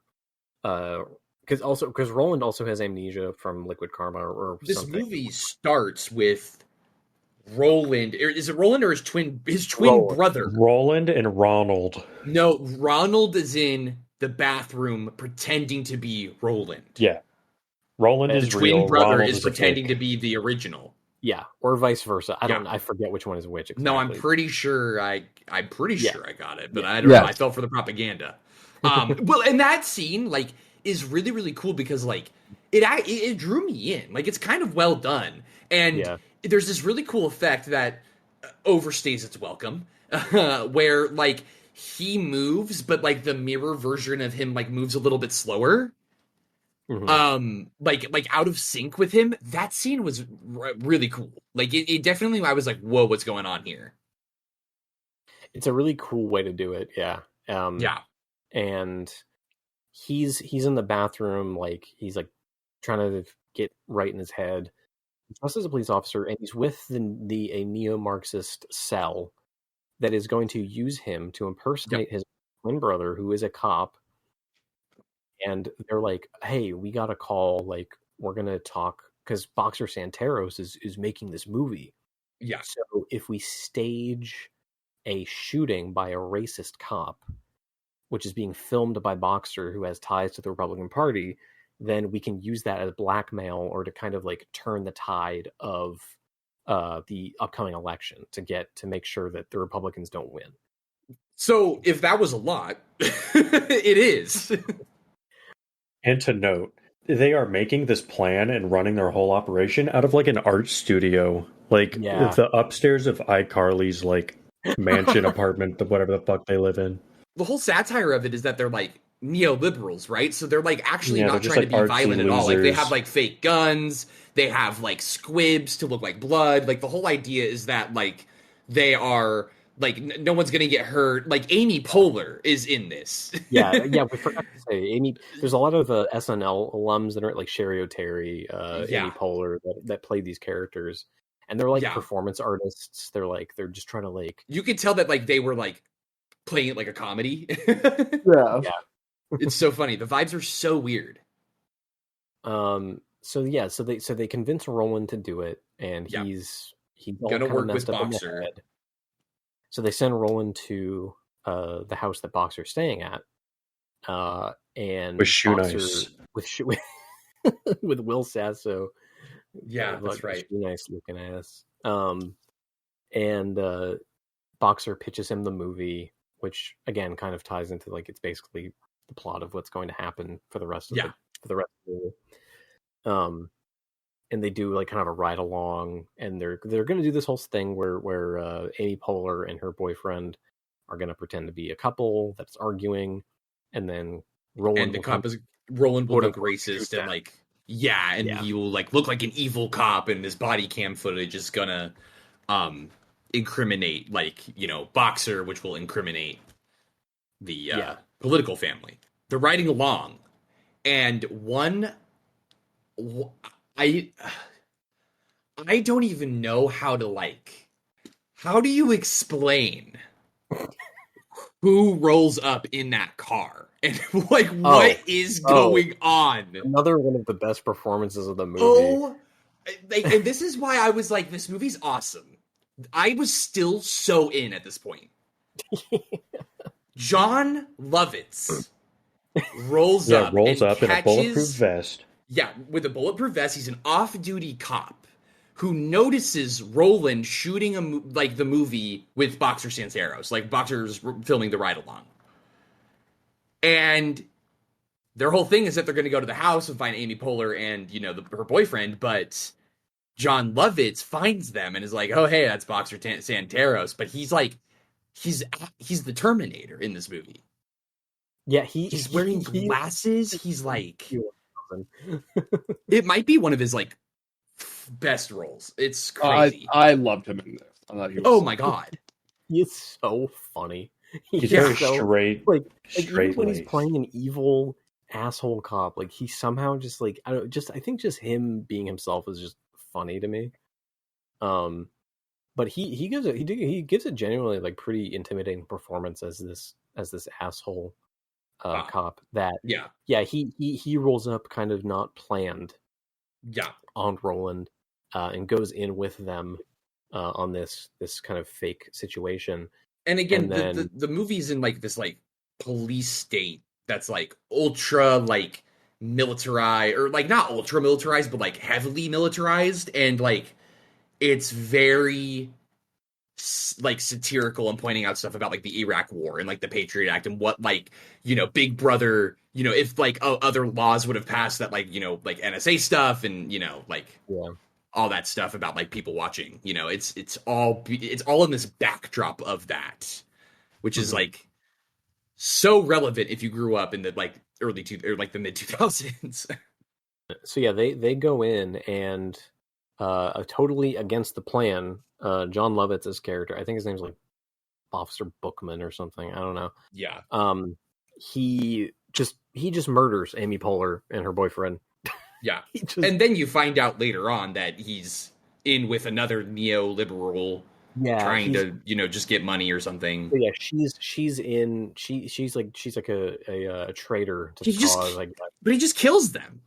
Because Roland also has amnesia from liquid karma or this something. Movie starts with Roland. Is it Roland or his twin brother? Roland and Ronald. No, Ronald is in the bathroom pretending to be Roland. Yeah, Roland is the real. Twin brother Ronald is pretending to be the original. Yeah, or vice versa. I forget which one is which. Exactly. No, I'm pretty sure I got it, but I don't know. I fell for the propaganda. Well, and that scene is really, really cool because it drew me in. It's kind of well done, and there's this really cool effect that overstays its welcome, where he moves, but the mirror version of him moves a little bit slower. Mm-hmm. Out of sync with him. That scene was really cool. It definitely, I was like, whoa, what's going on here? It's a really cool way to do it. Yeah. And he's in the bathroom, he's trying to get right in his head. He's dressed as a police officer, and he's with a neo-Marxist cell that is going to use him to impersonate his twin brother, who is a cop. And they're like, "Hey, we got a call. We're gonna talk because Boxer Santaros is making this movie. Yeah. So if we stage a shooting by a racist cop, which is being filmed by Boxer, who has ties to the Republican Party, then we can use that as blackmail or to kind of turn the tide of the upcoming election to make sure that the Republicans don't win." So if that was a lot, it is. And to note, they are making this plan and running their whole operation out of an art studio. The upstairs of iCarly's mansion apartment, whatever the fuck they live in. The whole satire of it is that they're neoliberals, right? So they're actually not trying to be violent at all. They have fake guns, they have squibs to look like blood. The whole idea is that they are no one's gonna get hurt. Amy Poehler is in this. yeah, we forgot to say Amy. There's a lot of SNL alums that are Sherry O'Terry, Amy Poehler that played these characters, and they're performance artists. They're just trying to You could tell that they were playing it like a comedy. Yeah. It's so funny. The vibes are so weird. So they convince Roland to do it, and he's gonna work with Boxer. So they send Roland to the house that Boxer's staying at, and with Shoe Boxer, Nice, with Will Sasso. Yeah, that's right. Shoe Nice looking ass. And Boxer pitches him the movie, which again kind of ties into like it's basically the plot of what's going to happen for the rest of the movie. And they do like kind of a ride along, and they're going to do this whole thing where Amy Poehler and her boyfriend are going to pretend to be a couple that's arguing, and then Roland will look racist and like he will like look like an evil cop, and his body cam footage is gonna incriminate like Boxer, which will incriminate the political family. They're riding along, and I don't even know how do you explain who rolls up in that car and like what is going on? Another one of the best performances of the movie. And this is why I was like, this movie's awesome. I was still so in at this point. John Lovitz rolls up in a bulletproof vest. Yeah, with a bulletproof vest. He's an off-duty cop who notices Roland shooting the movie with Boxer Santaros. Like, Boxer's filming the ride-along. And their whole thing is that they're going to go to the house and find Amy Poehler and, her boyfriend, but John Lovitz finds them and is like, oh, hey, that's Boxer Santaros. But he's like, he's the Terminator in this movie. Yeah, he's wearing glasses. He's like... It might be one of his like best roles. It's crazy. I loved him in this. I thought he was oh my god, he's so funny. He's very straight. Like even when he's playing an evil asshole cop, like he somehow just like I think just him being himself is just funny to me. But he gives a genuinely like pretty intimidating performance as this asshole cop that he rolls up kind of not planned on Roland and goes in with them on this kind of fake situation. And again, the movie's in like this like police state that's like ultra like militarized, or like not ultra militarized but like heavily militarized, and like it's very like satirical and pointing out stuff about like the Iraq War and like the Patriot Act and what like Big Brother, if like other laws would have passed that like like NSA stuff and all that stuff about like people watching, it's all in this backdrop of that, which is like so relevant if you grew up in the like early or like the mid 2000s. So yeah, they go in and totally against the plan. John Lovitz's character, I think his name's like Officer Bookman or something. I don't know. Yeah. He just murders Amy Poehler and her boyfriend. Yeah. And then you find out later on that he's in with another neoliberal trying to, just get money or something. Yeah, she's like a traitor to cause like that. But he just kills them.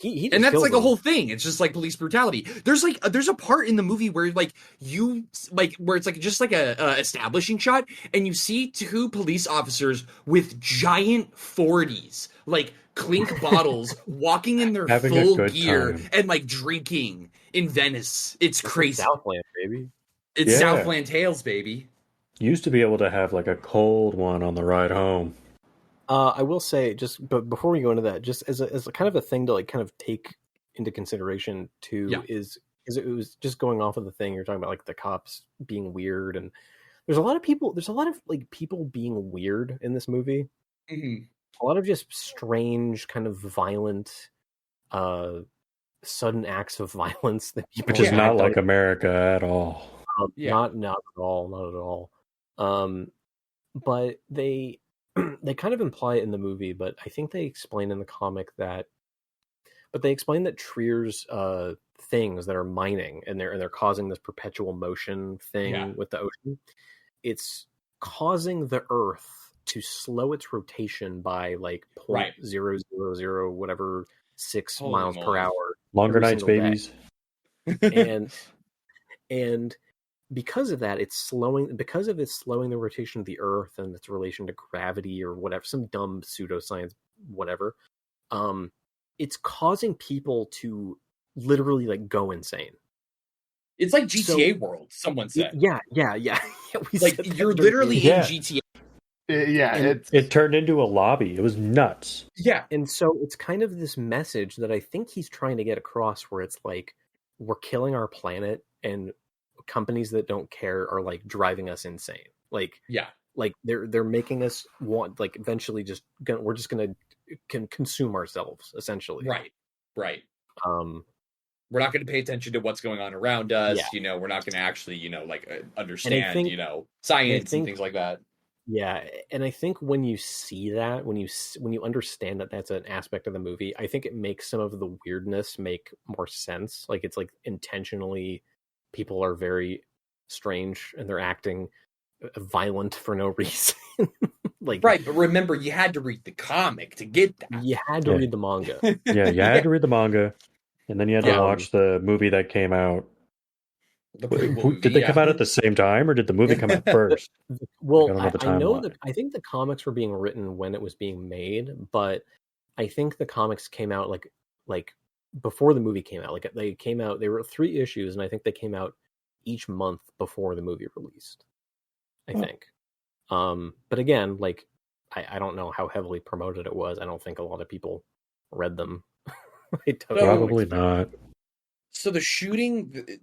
He and that's like a whole thing. It's just like police brutality. There's a part in the movie where like where it's like just like a establishing shot, and you see two police officers with giant 40s, like clink bottles, walking in their full gear time. And like drinking in Venice. It's crazy. Southland, baby. It's Southland Tales, baby. Used to be able to have like a cold one on the ride home. I will say, but before we go into that, just as a kind of a thing to like kind of take into consideration too, is it was just going off of the thing you're talking about, like the cops being weird, and there's a lot of like people being weird in this movie. Mm-hmm. A lot of just strange, kind of violent, sudden acts of violence that people, which is not like America at all. Not at all. But they kind of imply it in the movie, but I think they explain in the comic that Trier's things that are mining and they're causing this perpetual motion thing with the ocean. It's causing the Earth to slow its rotation by like 0.000 whatever 6 miles per hour. Longer nights, babies. And because of that, it's slowing the rotation of the Earth and its relation to gravity or whatever, some dumb pseudoscience, whatever. It's causing people to literally like go insane. It's like GTA World, someone said. Yeah. Like, you're literally in GTA. It turned into a lobby. It was nuts. Yeah. And so it's kind of this message that I think he's trying to get across, where it's like, we're killing our planet and companies that don't care are like driving us insane. Like, yeah, like they're making us want, like, eventually we're just gonna consume ourselves, essentially. Right. We're not going to pay attention to what's going on around us. Yeah. We're not going to actually, understand, science and things like that. Yeah, and I think when you see that, when you understand that that's an aspect of the movie, I think it makes some of the weirdness make more sense. Like, it's like intentionally people are very strange and they're acting violent for no reason. Like, right, but remember, you had to read the comic to get that. You had to read the manga. Yeah, you had to read the manga, and then you had to watch the movie that came out. Did they come out at the same time, or did the movie come out first? Well, I know that I think the comics were being written when it was being made, but I think the comics came out like before the movie came out. Like, they came out, they were 3 issues, and I think they came out each month before the movie released, I think. But again, like, I don't know how heavily promoted it was. I don't think a lot of people read them. Probably not. So the shooting happens.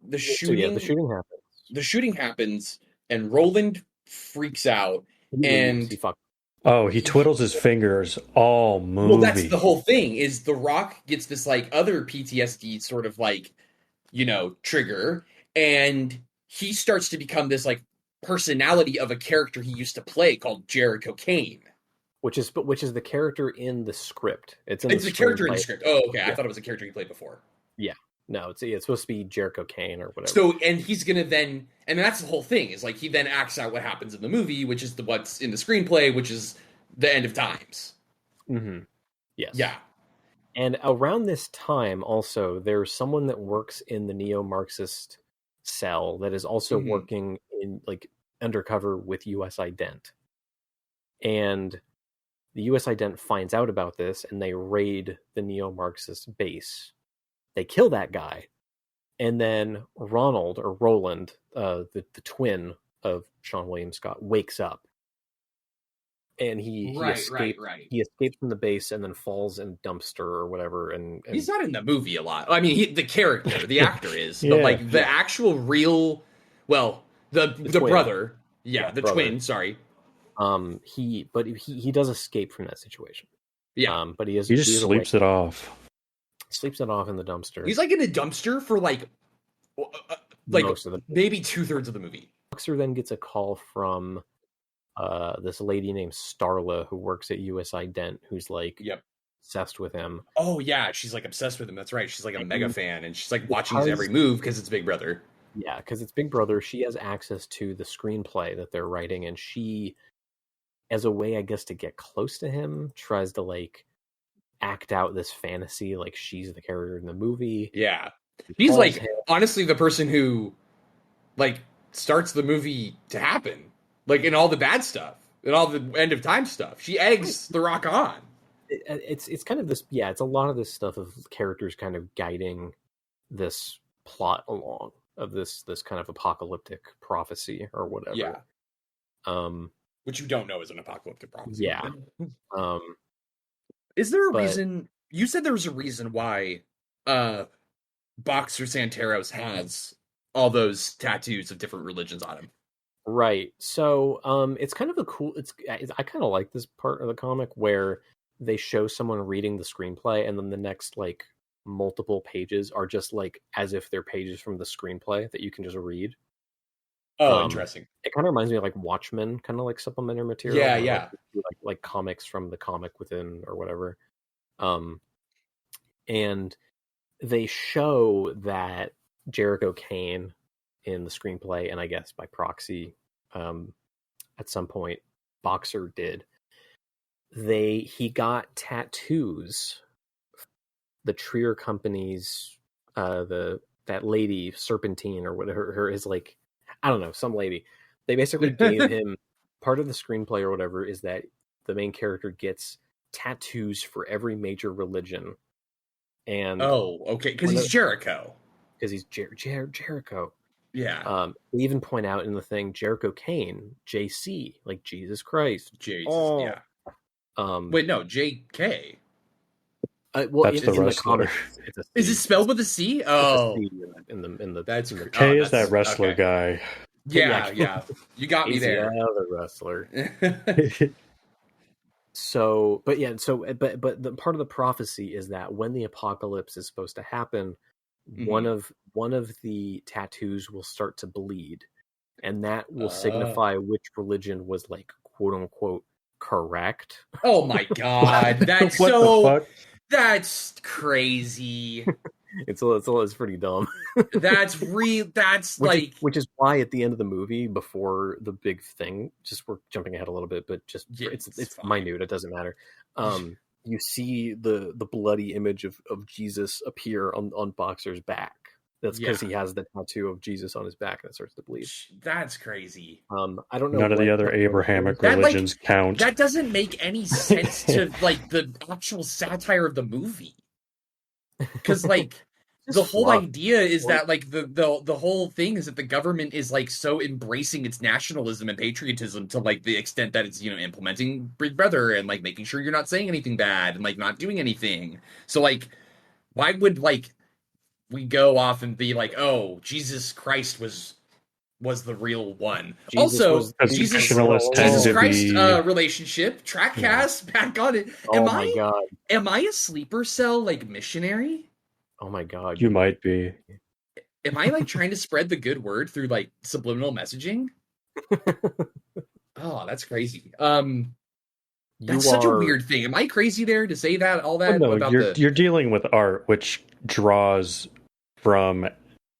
The shooting happens, and Roland freaks out, and he twiddles his fingers all movie. Well, that's the whole thing. Is The Rock gets this like other PTSD sort of like, trigger, and he starts to become this like personality of a character he used to play called Jericho Kane, which is the character in the script. It's the character in the script. Oh, okay. Yeah. I thought it was a character he played before. Yeah. No, it's supposed to be Jericho Kane or whatever. So, and he's gonna then, and that's the whole thing, is like he then acts out what happens in the movie, which is what's in the screenplay, which is the end of times. Mm-hmm. Yes. Yeah. And around this time, also, there's someone that works in the neo-Marxist cell that is also working in like undercover with US Ident. And the US Ident finds out about this, and they raid the neo-Marxist base. They kill that guy, and then Roland, the twin of Sean William Scott, wakes up, and he escapes from the base and then falls in a dumpster or whatever. And he's not in the movie a lot. I mean, the actor is, but like the actual real, the twin. Brother, the brother. Twin. Sorry. He does escape from that situation. Yeah, but he just sleeps it off. Sleeps it off in the dumpster. He's like in a dumpster for like maybe 2/3 of the movie. Boxer then gets a call from this lady named Starla, who works at US Ident, who's like obsessed with him. Oh yeah, she's like obsessed with him. That's right. She's like a mega fan, and she's like watching his every move because it's Big Brother. Yeah, because it's Big Brother. She has access to the screenplay that they're writing, and she, as a way, I guess, to get close to him, tries to like act out this fantasy like she's the character in the movie. Yeah. He's like honestly the person who like starts the movie to happen. Like in all the bad stuff, in all the end of time stuff. She eggs The Rock on. It's kind of this, it's a lot of this stuff of characters kind of guiding this plot along of this kind of apocalyptic prophecy or whatever. Yeah. Which you don't know is an apocalyptic prophecy. Yeah. Is there a reason? You said there was a reason why Boxer Santaros has all those tattoos of different religions on him. Right. So it's kind of I kind of like this part of the comic where they show someone reading the screenplay, and then the next like multiple pages are just like as if they're pages from the screenplay that you can just read. Oh, interesting. It kind of reminds me of like Watchmen, kind of like supplementary material. Yeah. Like comics from the comic within or whatever. And they show that Jericho Kane in the screenplay, and I guess by proxy, at some point, Boxer did. He got tattoos. The Trier Company's, that lady Serpentine or whatever, her is like, I don't know, some lady. They basically gave him part of the screenplay or whatever is that the main character gets tattoos for every major religion. And okay, because he's Jericho. Because he's Jericho. Yeah. They even point out in the thing Jericho Kane, JC, like Jesus Christ. Jesus. Oh. Yeah. Um, Wait, no, JK. well, That's the in the wrestler. comics, it's a C. Is it spelled with a C? It's Oh, a C in the that's in the K is that's- that wrestler okay. guy. Yeah. You got me He's there. the other wrestler. So, but the part of the prophecy is that when the apocalypse is supposed to happen, one of the tattoos will start to bleed, and that will signify which religion was like quote unquote correct. Oh my god, that's What the fuck? That's crazy. It's pretty dumb. That's Which is why at the end of the movie, before the big thing, just we're jumping ahead a little bit, but just it's minute. It doesn't matter. You see the bloody image of Jesus appear on Boxer's back. That's because he has the tattoo of Jesus on his back and it starts to bleed. That's crazy. I don't know. None of the other Abrahamic religions count. That doesn't make any sense to like the actual satire of the movie. Because like the whole idea is that like the whole thing is that the government is like so embracing its nationalism and patriotism to like the extent that it's implementing Big Brother and like making sure you're not saying anything bad and like not doing anything. So like why would like we go off and be like, oh, Jesus Christ was the real one. Jesus Christ relationship, TRACcast, back on it. My god. Am I a sleeper cell like missionary? Oh my god. You might be. Am I like trying to spread the good word through like subliminal messaging? Oh, that's crazy. That's such a weird thing. Am I crazy there to say that all that? No, you're dealing with art which draws from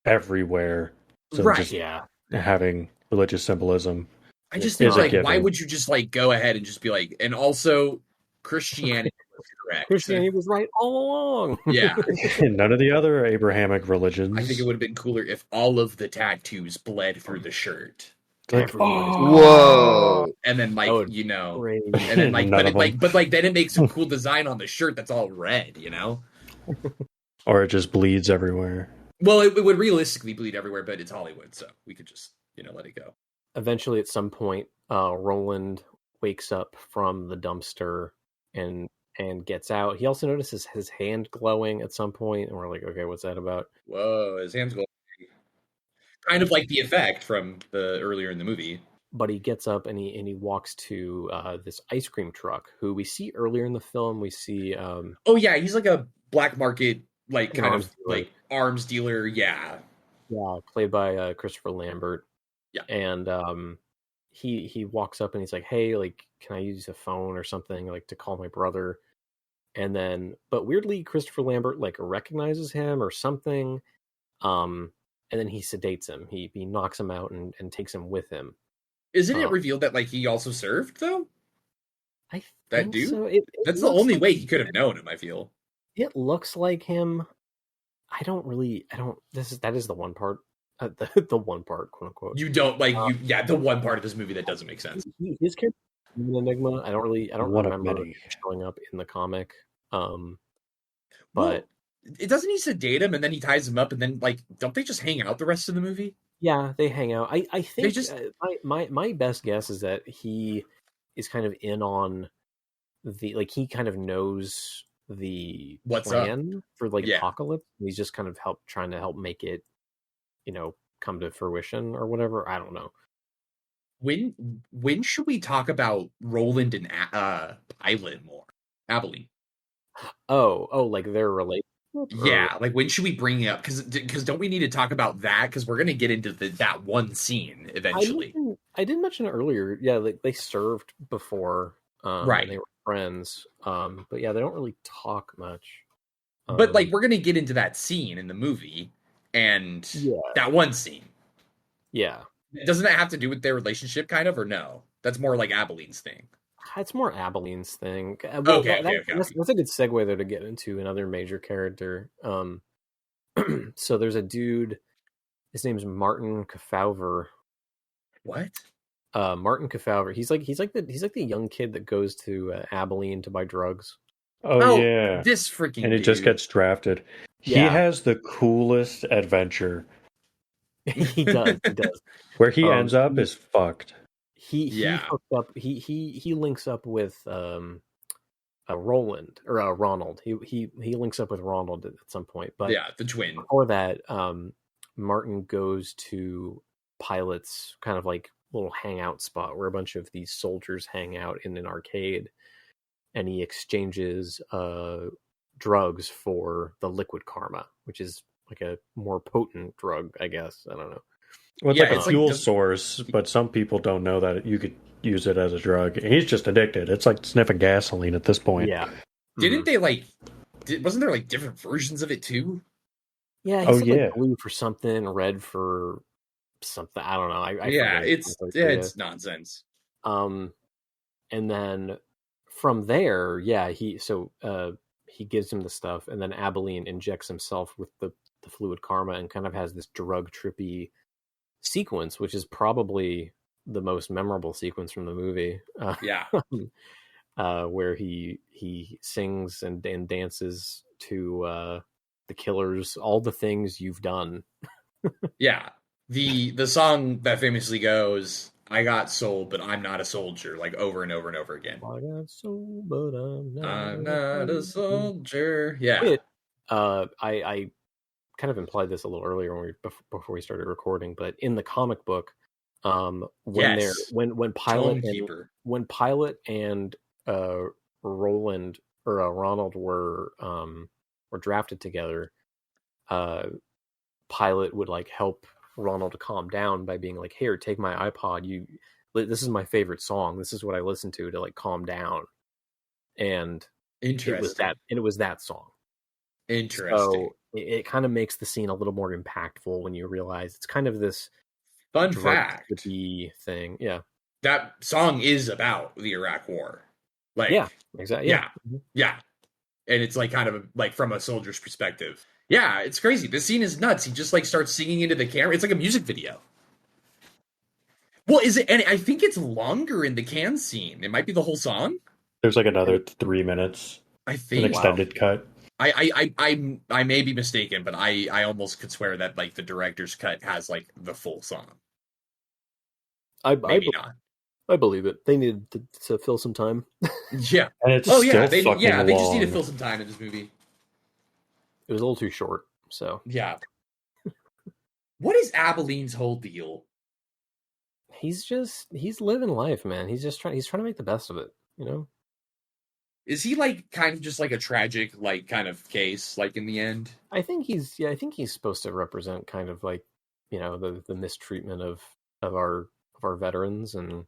everywhere. So right. Having religious symbolism. I just think like why would you just like go ahead and just be like, and also Christianity was correct. Christianity was right all along. Yeah. None of the other Abrahamic religions. I think it would have been cooler if all of the tattoos bled through the shirt. Like, whoa. And then like, and then like but then it makes a cool design on the shirt that's all red, Or it just bleeds everywhere. Well, it would realistically bleed everywhere, but it's Hollywood, so we could just, let it go. Eventually, at some point, Roland wakes up from the dumpster and gets out. He also notices his hand glowing at some point, and we're like, okay, what's that about? Whoa, his hand's glowing. Kind of like the effect from the earlier in the movie. But he gets up and he walks to this ice cream truck, who we see earlier in the film. We see... oh, yeah, he's like a black market, like, kind of, like, arms dealer, yeah, played by Christopher Lambert. Yeah, and he walks up and he's like, "Hey, like, can I use a phone or something, like, to call my brother?" And then, but weirdly, Christopher Lambert like recognizes him or something, and then he sedates him. He knocks him out and takes him with him. Isn't it revealed that like he also served though? I that dude. So. That's the only way he could have known him. I feel it looks like him. That is the one part, the one part, quote unquote. You don't like the one part of this movie that doesn't make sense. His character is an enigma. I don't remember showing up in the comic. But it doesn't he sedate him and then he ties him up and then like don't they just hang out the rest of the movie? Yeah, they hang out. I think my best guess is that he is kind of in on the he kind of knows the plan for apocalypse. He's just kind of trying to help make it come to fruition or whatever. I don't know. When should we talk about Roland and Pilot more? Abilene. Oh, like their relationship? Yeah, like when should we bring it up? Because don't we need to talk about that? Because we're gonna get into that one scene eventually. I didn't mention it earlier. Yeah, like they served before, right? And they were friends. But yeah, they don't really talk much. But like we're gonna get into that scene in the movie and that one scene. Yeah, doesn't that have to do with their relationship, kind of, or no? That's more like Abilene's thing. It's more Abilene's thing. Okay. That's a good segue there to get into another major character. So there's a dude. His name's Martin Kefauver. What? Martin Kefauver. He's like the young kid that goes to Abilene to buy drugs. Oh yeah, this freaking and he just gets drafted. He has the coolest adventure He does. He does. Where he ends up is fucked. He Yeah. hooked up. He links up with Roland or Ronald. He links up with Ronald at some point. But Yeah, the twin. before that, Martin goes to Pilot's kind of like little hangout spot where a bunch of these soldiers hang out in an arcade, and he exchanges drugs for the liquid karma, which is like a more potent drug, I guess. I don't know. Well, it's Yeah, like a it's like fuel the- source, but some people don't know that you could use it as a drug. And he's just addicted. It's like sniffing gasoline at this point. Yeah. Didn't they like? Wasn't there like different versions of it too? Yeah. He Oh, said, yeah. like, blue for something, red for something. I don't know. I Yeah, forget. it's nonsense. And then from there, yeah, he gives him the stuff, and then Abilene injects himself with the fluid karma and kind of has this drug trippy sequence, which is probably the most memorable sequence from the movie. Yeah. Where he sings and dances to the Killers, all the things you've done. Yeah. The song that famously goes, "I got soul, but I'm not a soldier," like over and over and over again. I got soul, but I'm not a soldier. Yeah. It, I kind of implied this a little earlier before we started recording, but in the comic book, when Yes. when Pilot and Roland or Ronald were drafted together, Pilot would like help Ronald to calm down by being like, "Here, take my iPod. This is my favorite song. This is what I listen to like calm down." And Interesting. it was that song. Interesting. So it kind of makes the scene a little more impactful when you realize it's kind of this Fun fact: thing. Yeah, that song is about the Iraq War. Like, yeah, exactly. Yeah. And it's like kind of like from a soldier's perspective. Yeah, it's crazy. This scene is nuts. He just like starts singing into the camera. It's like a music video. Well, is it? And I think it's longer in the can scene. It might be the whole song. There's like another 3 minutes, I an think. extended cut. I may be mistaken, but I almost could swear that like the director's cut has like the full song. Maybe not. I believe it. They needed to fill some time. Yeah. And it's Oh still yeah. They fucking just need to long. fill some time in this movie. It was a little too short. So Yeah. What is Abilene's whole deal? he's living life, man. He's trying to make the best of it, you know? Is he like kind of just like a tragic like kind of case like in the end? I think he's supposed to represent kind of like, you know, the mistreatment of our veterans and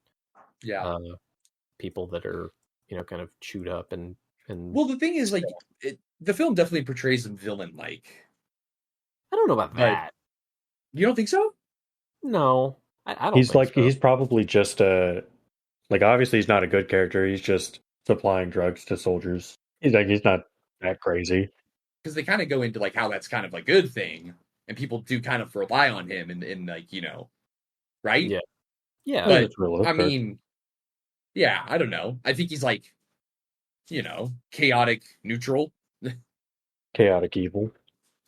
Yeah. people that are, you know, kind of chewed up and Well, the thing is like the film definitely portrays him villain like. I don't know about that. You don't think so? No. I don't He's think like so. he's probably just like obviously he's not a good character. He's just supplying drugs to soldiers. He's not that crazy. Because they kind of go into like how that's kind of a good thing, and people do kind of rely on him in like, you know, right? Yeah. Yeah. But It's realistic. I mean, yeah, I don't know. I think he's like, you know, chaotic neutral. Chaotic evil.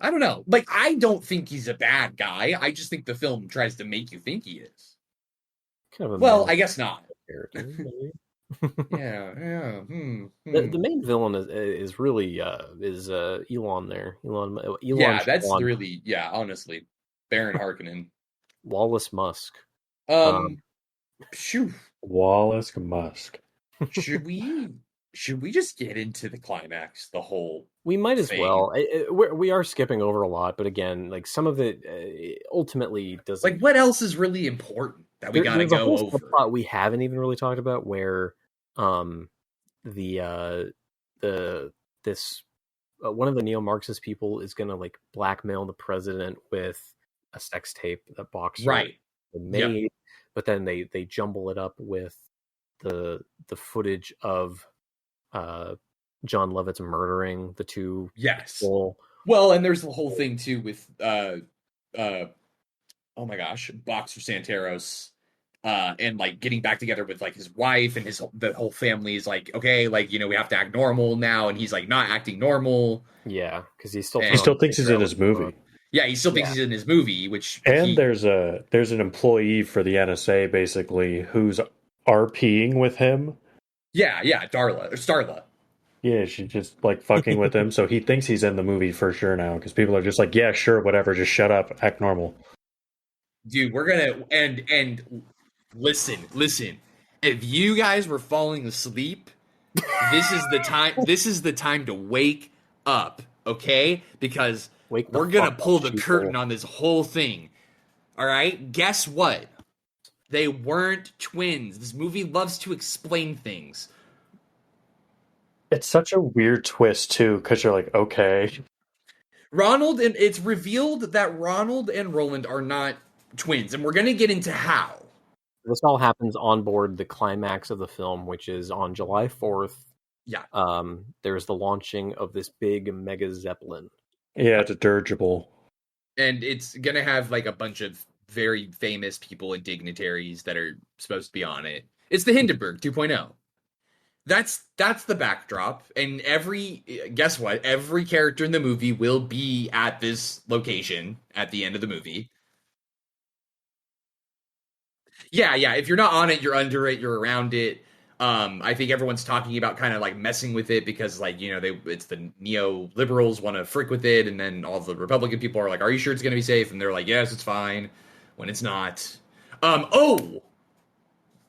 I don't know. Like, I don't think he's a bad guy. I just think the film tries to make you think he is. kind of a Well, mad I guess not. character, maybe. Yeah. The main villain is really Elon there. Elon Yeah, that's Siobhan, really, honestly, Baron Harkonnen. Wallace Musk. Phew. Wallace Musk. Should we just get into the climax? The whole We might as thing? well. We are skipping over a lot, but again, like some of it ultimately doesn't. Like, what else is really important that we gotta there's a go whole over? subplot we haven't even really talked about where one of the neo-Marxist people is gonna like blackmail the president with a sex tape that Boxer Right. made, but then they jumble it up with the footage of John Lovitz murdering the two Yes. people. Well, and there's the whole thing too with oh my gosh, Boxer Santaros, and like getting back together with like his wife and the whole family is like, okay, like, you know, we have to act normal now, and he's like not acting normal. Yeah, because he still And- He still thinks he's in his movie. Yeah, he still thinks he's in his movie, which And there's an employee for the NSA basically who's RPing with him. Yeah, Darla or Starla. Yeah, she's just like fucking with him, so he thinks he's in the movie for sure now because people are just like, yeah, sure, whatever, just shut up, act normal. Dude, we're gonna and listen. If you guys were falling asleep, this is the time. This is the time to wake up, okay? Because we're gonna pull the curtain on this whole thing. All right. Guess what? They weren't twins. This movie loves to explain things. It's such a weird twist too, because you're like, okay. Ronald, and it's revealed that Ronald and Roland are not twins, and we're gonna get into how. This all happens on board the climax of the film, which is on July 4th. Yeah. There's the launching of this big mega Zeppelin. Yeah, it's a dirigible. And it's gonna have like a bunch of very famous people and dignitaries that are supposed to be on it. It's the Hindenburg 2.0. That's the backdrop, and guess what? Every character in the movie will be at this location at the end of the movie. Yeah. If you're not on it, you're under it, you're around it. I think everyone's talking about kind of like messing with it because, like, you know, it's the neoliberals want to frick with it, and then all the Republican people are like, "Are you sure it's going to be safe?" And they're like, "Yes, it's fine," when it's not.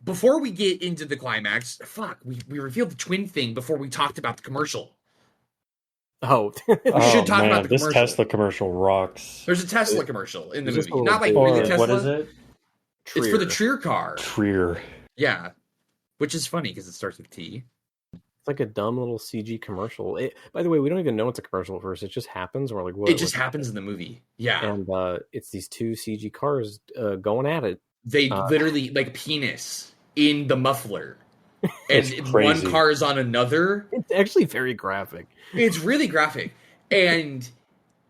Before we get into the climax, we revealed the twin thing before we talked about the commercial. Oh, we should talk about the this commercial. Tesla commercial rocks. There's a Tesla commercial in the movie, not like or, really Tesla. What is it? It's for the Trier car. Trier. Yeah, which is funny because it starts with T. It's like a dumb little CG commercial. By the way, we don't even know it's a commercial at first. It just happens. We're like, what? It just happens in the movie. Yeah, and it's these two CG cars going at it. They literally like penis in the muffler, and one car is on another. It's actually very graphic. It's really graphic, and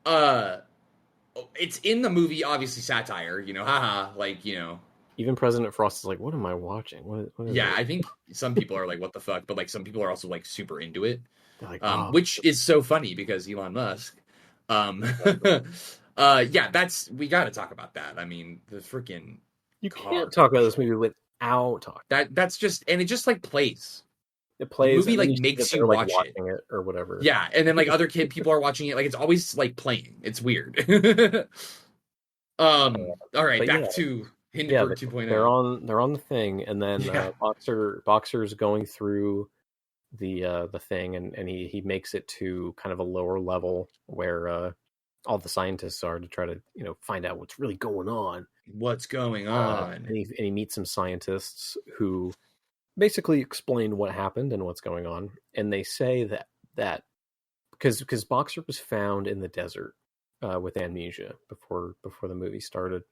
it's in the movie. Obviously, satire. You know, haha. Like, you know. Even President Frost is like, "What am I watching? What is yeah, it?" I think some people are like, "What the fuck?" But like, some people are also like super into it, like, which is so funny because Elon Musk. Yeah, we got to talk about that. I mean, the freaking can't talk about this movie without talking. That's just, and it just like plays. It plays. The movie like makes you watch it or whatever. Yeah, and then like other people are watching it. Like it's always like playing. It's weird. All right, back to Hindenburg 2.0. They're on the thing, and then Boxer's going through the thing, and he makes it to kind of a lower level where all the scientists are to try to find out what's really going on. What's going on? And he meets some scientists who basically explain what happened and what's going on, and they say that because Boxer was found in the desert with amnesia before the movie started,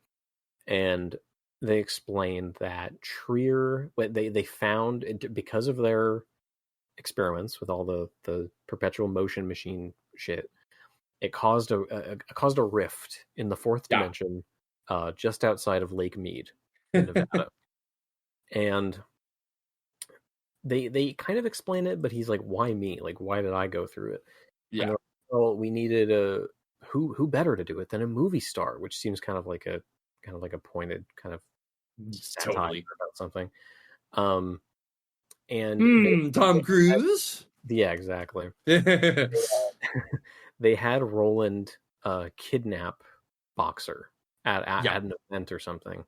and they explained that Trier, they found, because of their experiments with all the perpetual motion machine shit, it caused a rift in the fourth dimension, just outside of Lake Mead in Nevada. And they kind of explain it, but he's like, "Why me? Like, why did I go through it?" Yeah. Well, we needed who better to do it than a movie star, which seems kind of like a pointed kind of satire about something. And Tom Cruise. Yeah, exactly. They had Roland kidnap Boxer at an event or something,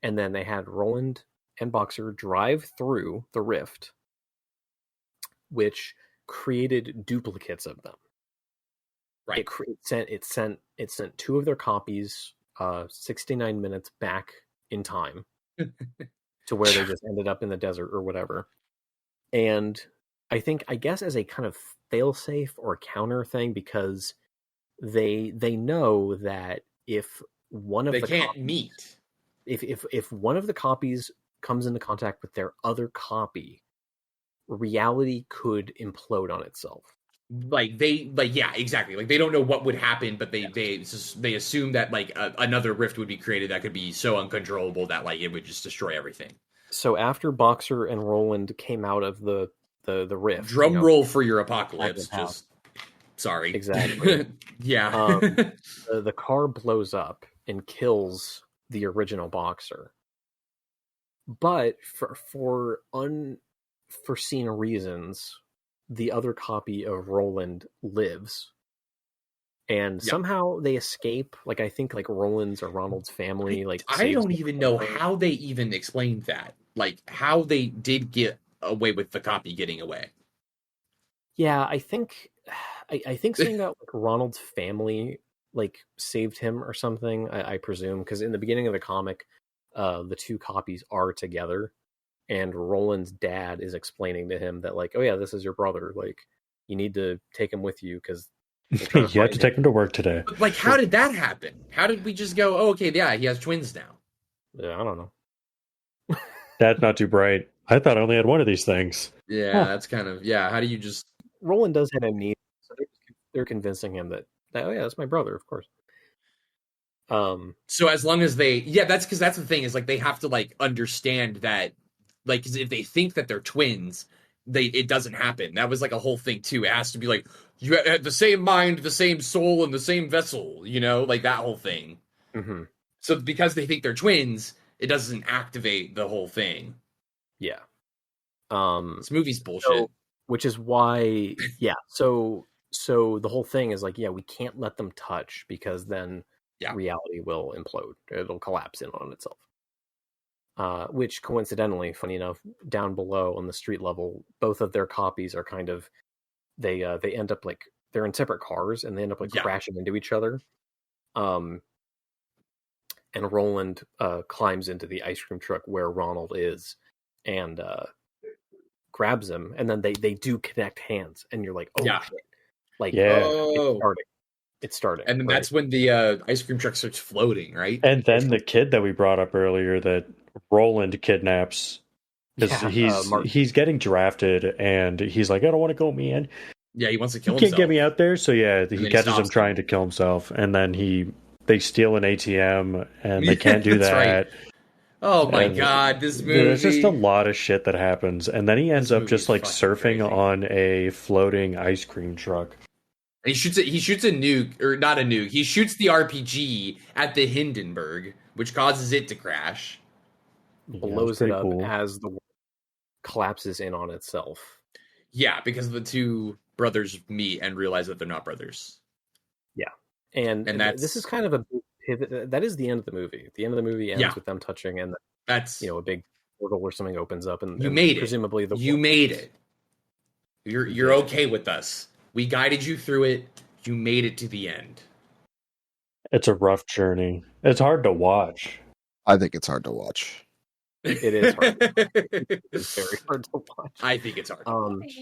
and then they had Roland and Boxer drive through the rift, which created duplicates of them. Right. It sent two of their copies 69 minutes back in time to where they just ended up in the desert or whatever. And I guess as a kind of failsafe or counter thing, because they know that if one of if one of the copies comes into contact with their other copy, reality could implode on itself. Yeah, exactly. Like, they don't know what would happen, but they assume that like another rift would be created that could be so uncontrollable that like it would just destroy everything. So after Boxer and Roland came out of the rift, drum roll for your apocalypse, just Sorry. Exactly. Yeah. The car blows up and kills the original Boxer. But for unforeseen reasons, the other copy of Roland lives. And somehow they escape. Like, I think, like, Roland's or Ronald's family, like, I don't even know how they even explained that. Like, how they did get away with the copy getting away. Yeah, I think something about, like, Ronald's family, like, saved him or something, I presume. Because in the beginning of the comic, the two copies are together. And Roland's dad is explaining to him that, like, oh yeah, this is your brother. Like, you need to take him with you because you have to take him to work today. But, like, how did that happen? How did we just go, oh, okay, yeah, he has twins now? Yeah, I don't know. That's not too bright. I thought I only had one of these things. Yeah, that's kind of, how do you just... Roland does have amnesia, so they're convincing him that, oh yeah, that's my brother, of course. So as long as they... Yeah, that's because that's the thing, is, like, they have to, like, understand that, like, 'cause if they think that they're twins, it doesn't happen. That was, like, a whole thing, too. It has to be, like, you have the same mind, the same soul, and the same vessel, you know? Like, that whole thing. Mm-hmm. So because they think they're twins, it doesn't activate the whole thing. Yeah. This movie's bullshit. So, which is why, so the whole thing is, like, we can't let them touch, because then reality will implode. It'll collapse in on itself. Which, coincidentally, funny enough, down below on the street level, both of their copies are kind of, they end up, like, they're in separate cars, and they end up, like, crashing into each other. And Roland climbs into the ice cream truck where Ronald is, and grabs him, and then they do connect hands, and you're like, oh shit. Like, it's starting. And then that's when the ice cream truck starts floating, right? And then the kid that we brought up earlier that Roland kidnaps, because he's getting drafted, and he's like, I don't want to go, man. Yeah, he wants to kill himself. Can't get me out there. So he catches him trying to kill himself, and then they steal an ATM, and they can't do that. Right. Oh my god, this movie! There's just a lot of shit that happens, and then he ends up just, like, surfing crazy on a floating ice cream truck. And he shoots a nuke, or not a nuke. He shoots the RPG at the Hindenburg, which causes it to crash. Blows it up as the world collapses in on itself. Yeah, because the two brothers meet and realize that they're not brothers. Yeah, and this is kind of a big pivot. That is the end of the movie. The end of the movie ends with them touching, and that's a big portal where something opens up, and you made presumably it. You made it. You're okay with us. We guided you through it. You made it to the end. It's a rough journey. It's hard to watch. I think it's hard to watch. It is hard. It's very hard to watch. I think it's hard to watch.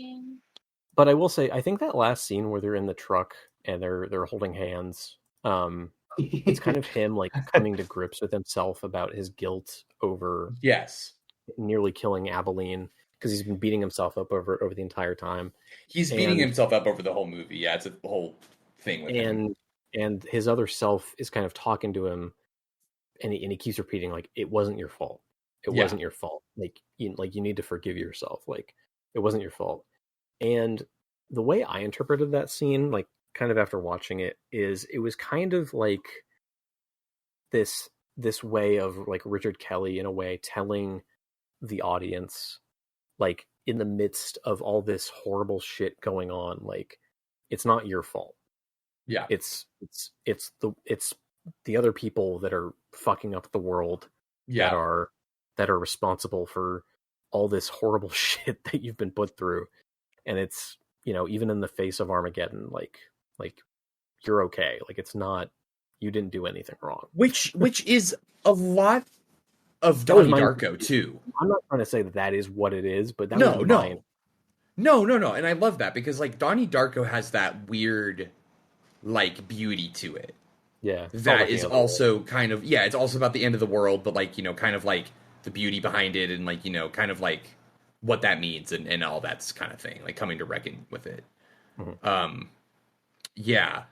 But I will say, I think that last scene where they're in the truck and they're holding hands, it's kind of him, like, coming to grips with himself about his guilt over nearly killing Abilene, because he's been beating himself up over the entire time. He's beating himself up over the whole movie. Yeah, it's a whole thing with him. And his other self is kind of talking to him, and he keeps repeating, like, it wasn't your fault. It wasn't your fault. Like, you need to forgive yourself. Like, it wasn't your fault. And the way I interpreted that scene, like, kind of after watching it, is it was kind of like this way of, like, Richard Kelly, in a way, telling the audience, like, in the midst of all this horrible shit going on, like, it's not your fault. Yeah. It's the other people that are fucking up the world that are responsible for all this horrible shit that you've been put through. And it's, even in the face of Armageddon, like you're okay. Like, it's not, you didn't do anything wrong. Which is a lot of Donnie Darko too. I'm not trying to say that is what it is, but that was mine. No. And I love that, because, like, Donnie Darko has that weird, like, beauty to it. Yeah. That is also kind of, it's also about the end of the world, but, like, kind of like the beauty behind it, and, like, kind of like what that means, and all that kind of thing, like coming to reckon with it. Mm-hmm. Yeah.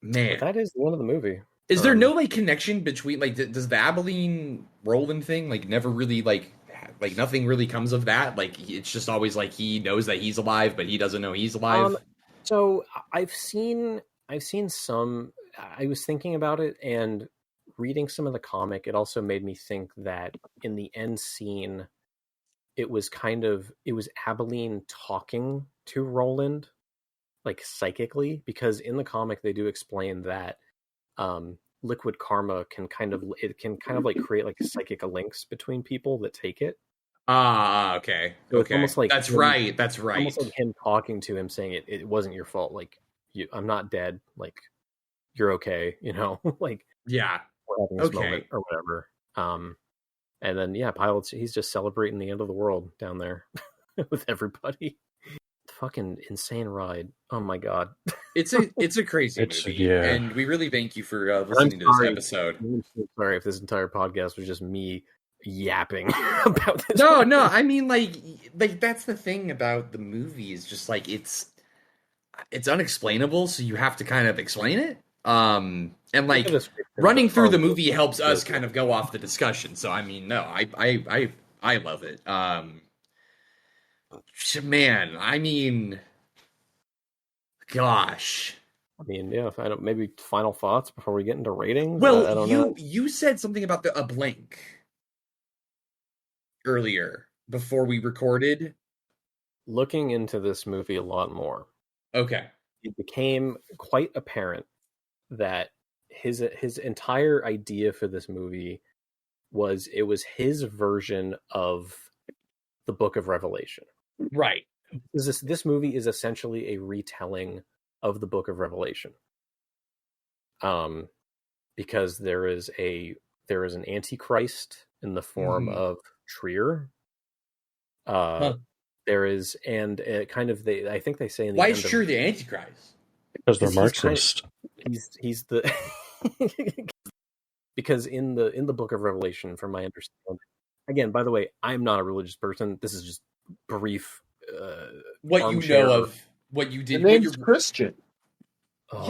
Man. But that is the end of the movie. Is there no, like, connection between, like, does the Abilene Roland thing, like, never really, like, like nothing really comes of that. Like it's just always like he knows that he's alive, but he doesn't know he's alive. So I've seen some. I was thinking about it and reading some of the comic. It also made me think that in the end scene, it was Abilene talking to Roland, like psychically, because in the comic they do explain that liquid karma can kind of like create like psychic links between people that take it. Okay. So it's almost like that's right. That's right. Almost like him talking to him, saying it wasn't your fault. Like I'm not dead. Like you're okay. You know, like yeah, we're having this moment or whatever. And then Pilots. He's just celebrating the end of the world down there with everybody. Fucking insane ride. Oh my god. It's a crazy movie. And we really thank you for listening to this episode. I'm so sorry if this entire podcast was just me yapping about this. No, I mean like that's the thing about the movie is just like it's unexplainable, so you have to kind of explain it. And like running through the movie helps us kind of go off the discussion. So I mean, no, I love it. Man, I mean, gosh. I mean, yeah. If I don't, maybe final thoughts before we get into ratings. Well, I don't know. You said something about a blank earlier before we recorded. Looking into this movie a lot more, okay, it became quite apparent that his entire idea for this movie was his version of the Book of Revelation. Right. This movie is essentially a retelling of the Book of Revelation. Because there is an Antichrist in the form of Trier. There is, and kind of I think they say in the why end is Trier the Antichrist? Because they're Marxist. He's the because in the Book of Revelation, from my understanding, again, by the way, I'm not a religious person. This is just brief. What you know of what you did. Your name's Christian. Oh.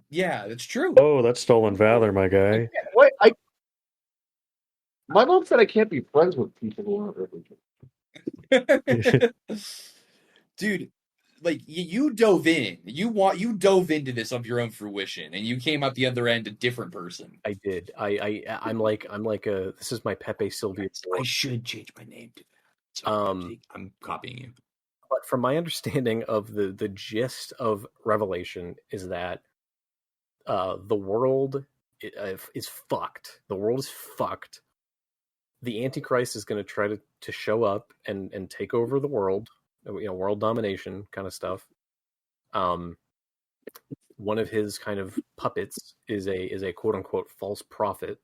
Yeah, that's true. Oh, that's stolen valor, my guy. Wait, my mom said I can't be friends with people who aren't religious. Dude, like you dove in. You dove into this of your own fruition, and you came out the other end a different person. I did. I'm like a. This is my Pepe Sylvia. I should change my name to that. Sorry, I'm copying you. But from my understanding of the gist of Revelation is that the world is fucked. The world is fucked. The Antichrist is going to try to show up and take over the world. World domination kind of stuff. One of his kind of puppets is a quote unquote false prophet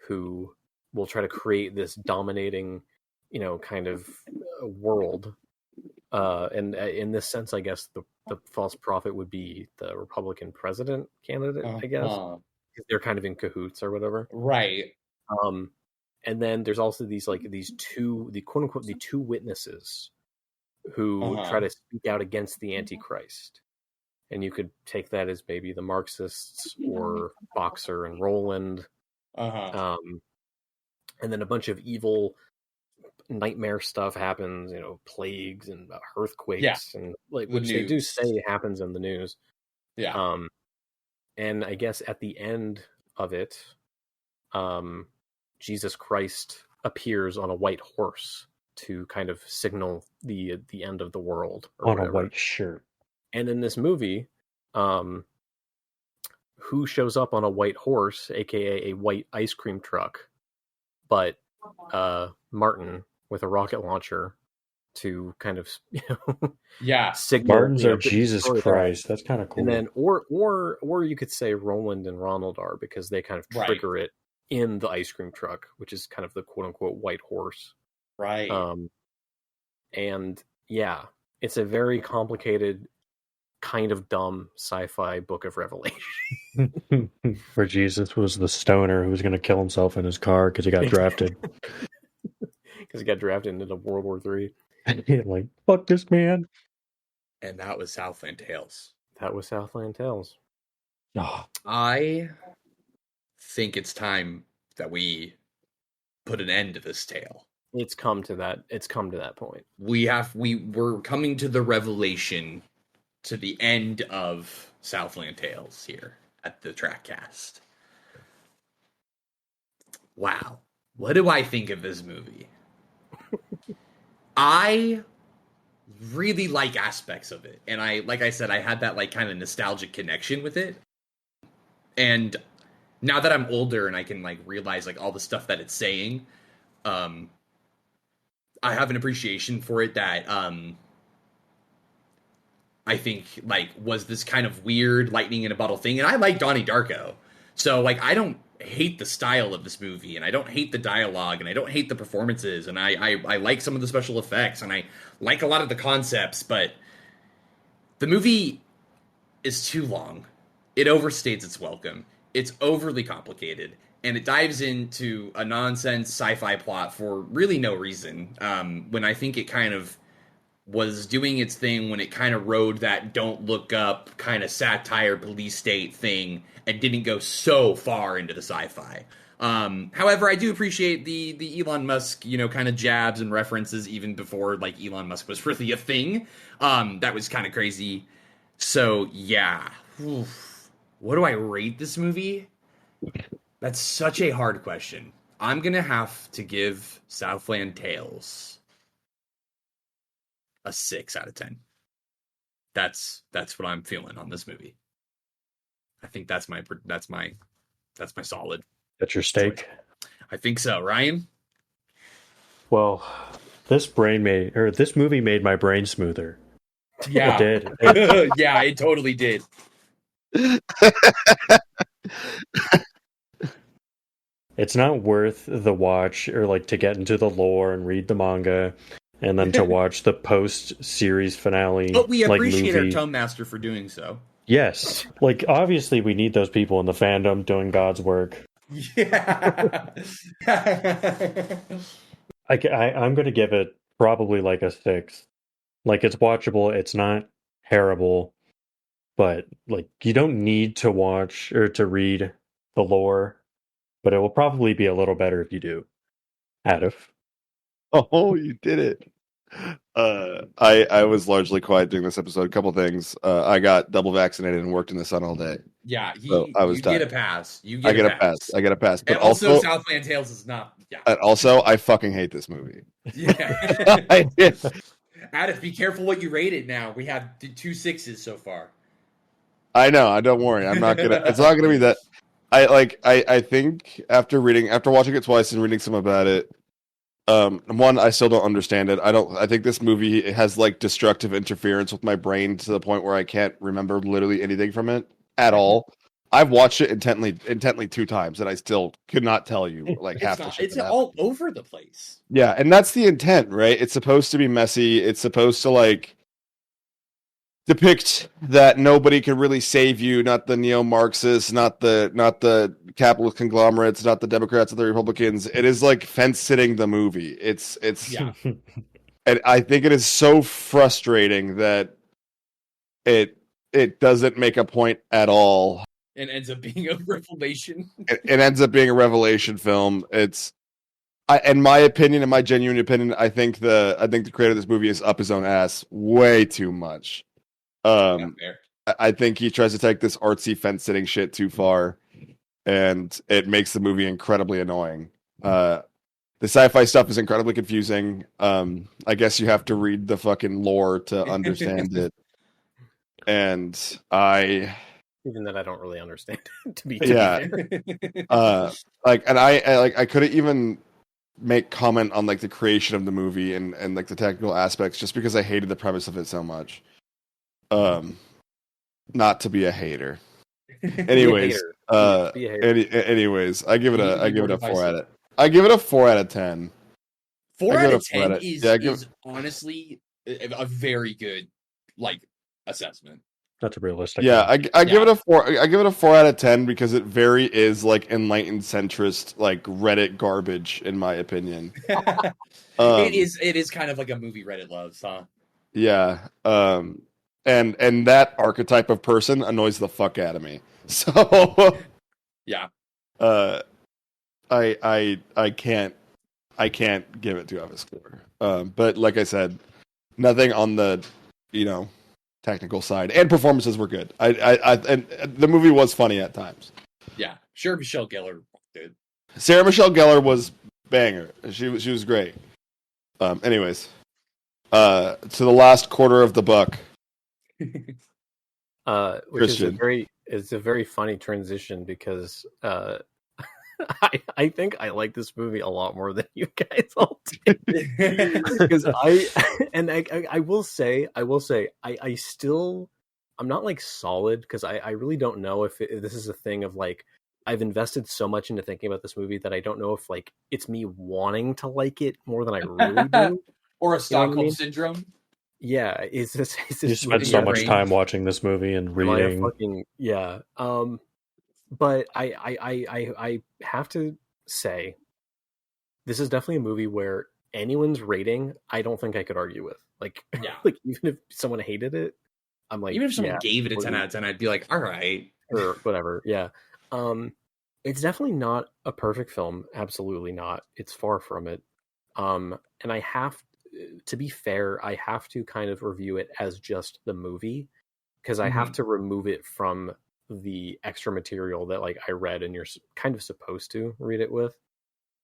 who will try to create this dominating, kind of world. And in this sense, I guess the false prophet would be the Republican president candidate, I guess. They're kind of in cahoots or whatever. Right. And then there's also the quote unquote, the two witnesses who try to speak out against the Antichrist. And you could take that as maybe the Marxists or Boxer and Roland. And then a bunch of evil nightmare stuff happens, plagues and earthquakes and which they do say happens in the news. Yeah. And I guess at the end of it, Jesus Christ appears on a white horse to kind of signal the end of the world. Or on whatever. A white shirt. And in this movie, who shows up on a white horse, aka a white ice cream truck, but Martin with a rocket launcher to kind of signal. Martins are Jesus Christ. That's kind of cool. And then or you could say Roland and Ronald are, because they kind of trigger it in the ice cream truck, which is kind of the quote unquote white horse. Right. And it's a very complicated, kind of dumb sci-fi Book of Revelation. Where Jesus was the stoner who was going to kill himself in his car because he got drafted. Because he got drafted into World War III. Like, fuck this man. And that was Southland Tales. Oh. I think it's time that we put an end to this tale. It's come to that point. We're coming to the revelation, to the end of Southland Tales here at the TRACcast. Wow. What do I think of this movie? I really like aspects of it. And like I said, I had that like kind of nostalgic connection with it. And now that I'm older and I can like realize like all the stuff that it's saying, I have an appreciation for it that I think like was this kind of weird lightning in a bottle thing. And I like Donnie Darko. So like I don't hate the style of this movie, and I don't hate the dialogue, and I don't hate the performances, and I like some of the special effects, and I like a lot of the concepts, but the movie is too long. It overstates its welcome. It's overly complicated, and it dives into a nonsense sci-fi plot for really no reason, when I think it kind of was doing its thing when it kind of rode that don't look up kind of satire police state thing and didn't go so far into the sci-fi. However, I do appreciate the Elon Musk, kind of jabs and references even before like Elon Musk was really a thing. That was kind of crazy. So yeah. Oof. What do I rate this movie? That's such a hard question. I'm going to have to give Southland Tales a 6 out of 10. That's what I'm feeling on this movie. I think that's my solid. That's your stake. I think so. Ryan? Well, this movie made my brain smoother. Yeah. It did. Yeah, it totally did. It's not worth the watch or like to get into the lore and read the manga and then to watch the post-series finale. But we appreciate movie. our Tome Master for doing so. Yes. Like, obviously, we need those people in the fandom doing God's work. Yeah. I'm going to give it probably like a 6. Like, it's watchable. It's not terrible. But, like, you don't need to watch or to read the lore. But it will probably be a little better if you do. Adif. Oh, you did it. I was largely quiet during this episode. A couple things. I got double vaccinated and worked in the sun all day. Yeah, I was you tired. get a pass. I get a pass. I get a pass. But and also Southland Tales is not. Yeah. And also, I fucking hate this movie. Yeah. I did. Adif, be careful what you rate it now. We have 2 6s so far. I know. Don't worry. I'm not gonna. It's not gonna be that. I think after watching it twice and reading some about it. One, I still don't understand it. I think this movie has like destructive interference with my brain to the point where I can't remember literally anything from it at all. I've watched it intently 2 times, and I still could not tell you like half the shit. It's all over the place. Yeah, and that's the intent, right? It's supposed to be messy. It's supposed to like depict that nobody can really save you, not the neo-Marxists, not the capitalist conglomerates, not the Democrats or the Republicans. It is like fence-sitting the movie. It's Yeah. And I think it is so frustrating that it doesn't make a point at all. And ends up being a revelation. It ends up being a revelation film. In my opinion, in my genuine opinion, I think the creator of this movie is up his own ass way too much. I think he tries to take this artsy fence sitting shit too far, and it makes the movie incredibly annoying. The sci-fi stuff is incredibly confusing. I guess you have to read the fucking lore to understand it. And even that I don't really understand to be fair. I couldn't even make comment on like the creation of the movie and like the technical aspects just because I hated the premise of it so much. Not to be a hater. Anyways, anyways, I give it a 4 out of. I give it a 4 out of 10. 4 out of 10 is honestly a very good like assessment. That's a realistic. Yeah, I give it a 4. I give it a 4 out of 10 because it very is like enlightened centrist, like Reddit garbage, in my opinion. It is kind of like a movie Reddit loves, huh? Yeah. And that archetype of person annoys the fuck out of me. So yeah. I can't I can't give it too high a score. But like I said, nothing on the technical side, and performances were good. And the movie was funny at times. Yeah, sure. Michelle Gellar did. Sarah Michelle Gellar was banger. She was great. Anyways, to the last quarter of the buck. Which Christian. is a very funny transition because I think I like this movie a lot more than you guys all did. Because I will say I still, I'm not like solid because I really don't know if this is a thing of like I've invested so much into thinking about this movie that I don't know if like it's me wanting to like it more than I really do, or a Stockholm syndrome. Yeah, is this you spent so much time watching this movie and reading? But I have to say, this is definitely a movie where anyone's rating, I don't think I could argue with. Like, like even if someone hated it, I'm like, even if someone gave it a 10 out of 10, I'd be like, all right, or whatever. Yeah, it's definitely not a perfect film. Absolutely not. It's far from it. And I have to be fair, I have to kind of review it as just the movie because I have to remove it from the extra material that like I read and you're kind of supposed to read it with.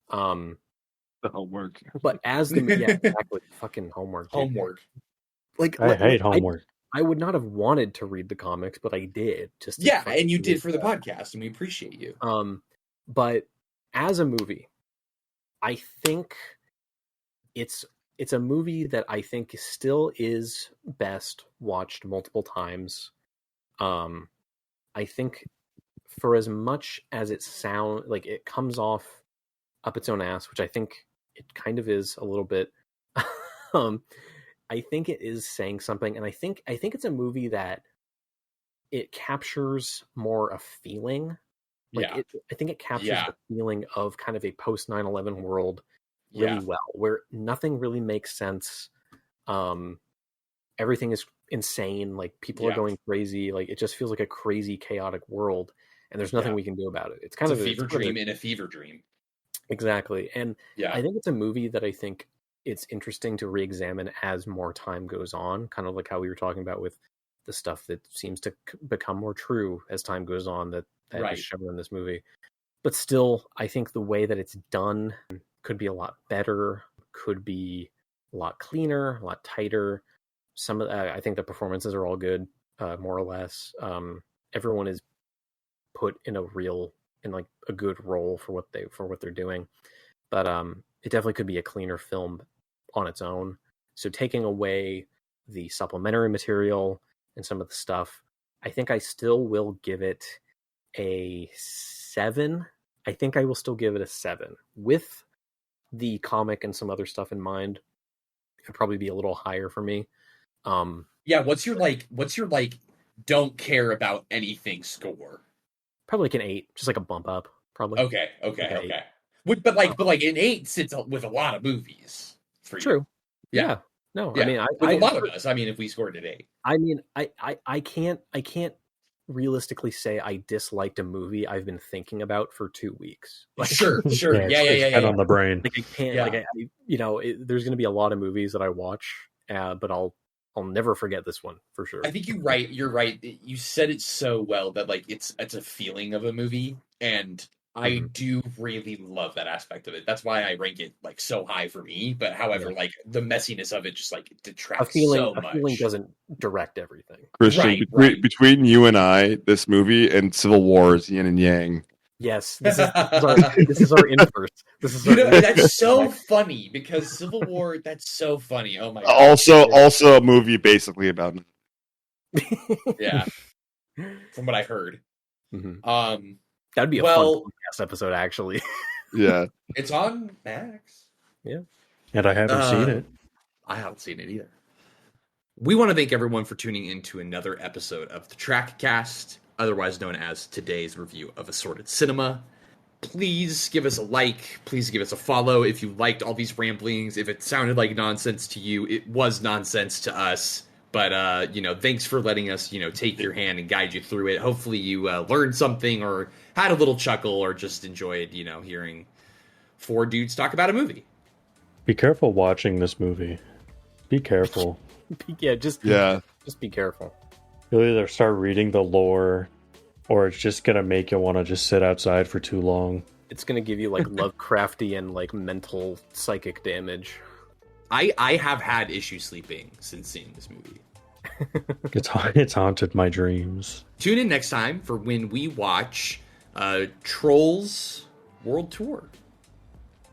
The homework. But as the exactly fucking homework. Dude. Homework. Like I hate homework. I would not have wanted to read the comics, but I did. And you did for the podcast, and we appreciate you. But as a movie, I think it's a movie that I think still is best watched multiple times. I think for as much as it sounds like it comes off up its own ass, which I think it kind of is a little bit, I think it is saying something. And I think it's a movie that it captures more a feeling. I think it captures the feeling of kind of a post 9/11 world really well, where nothing really makes sense. Everything is insane. Like people are going crazy. Like it just feels like a crazy, chaotic world, and there's nothing we can do about it. It's kind of a fever dream in a fever dream. Exactly. And I think it's a movie that I think it's interesting to re-examine as more time goes on, kind of like how we were talking about with the stuff that seems to become more true as time goes on that is shown in this movie. But still, I think the way that it's done could be a lot better, could be a lot cleaner, a lot tighter. Some of I think the performances are all good, more or less. Everyone is put in like a good role for what they're doing. But it definitely could be a cleaner film on its own. So taking away the supplementary material and some of the stuff, I think I still will give it a 7. I think I will still give it a 7 with the comic and some other stuff in mind. It'd probably be a little higher for me. What's your don't care about anything score? Probably like an 8, just like a bump up. Probably. Okay. But an 8 sits with a lot of movies for you. True. Yeah. No, I mean, with a lot of us. I mean, if we scored an 8. I mean, I can't realistically say I disliked a movie I've been thinking about for 2 weeks. Like, sure. Yeah. Head on the brain. Like I can't. There's going to be a lot of movies that I watch, but I'll never forget this one for sure. I think you're right. You said it so well that like it's a feeling of a movie, and I do really love that aspect of it. That's why I rank it like so high for me. But however, like the messiness of it just like detracts so much. A feeling doesn't direct everything. Christian, between you and I, this movie and Civil War is yin and yang. Yes, this is our inverse. That's so funny because Civil War. That's so funny. Oh my god! Also a movie basically about. Yeah, from what I heard. That'd be a fun podcast episode, actually. Yeah, it's on Max. Yeah, and I haven't seen it. I haven't seen it either. We want to thank everyone for tuning in to another episode of the TRACcast, otherwise known as today's review of Assorted Cinema. Please give us a like. Please give us a follow if you liked all these ramblings. If it sounded like nonsense to you, it was nonsense to us. But, thanks for letting us, take your hand and guide you through it. Hopefully you learned something or had a little chuckle or just enjoyed, hearing 4 dudes talk about a movie. Be careful watching this movie. Be careful. Just be careful. You'll either start reading the lore, or it's just gonna make you want to just sit outside for too long. It's gonna give you like Lovecraftian, like mental psychic damage. I have had issues sleeping since seeing this movie. It's haunted my dreams. Tune in next time for when we watch Trolls World Tour.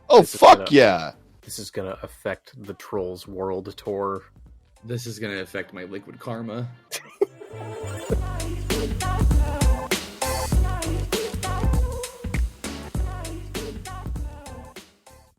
Oh, fuck yeah! This is gonna affect the Trolls World Tour. This is gonna affect my liquid karma.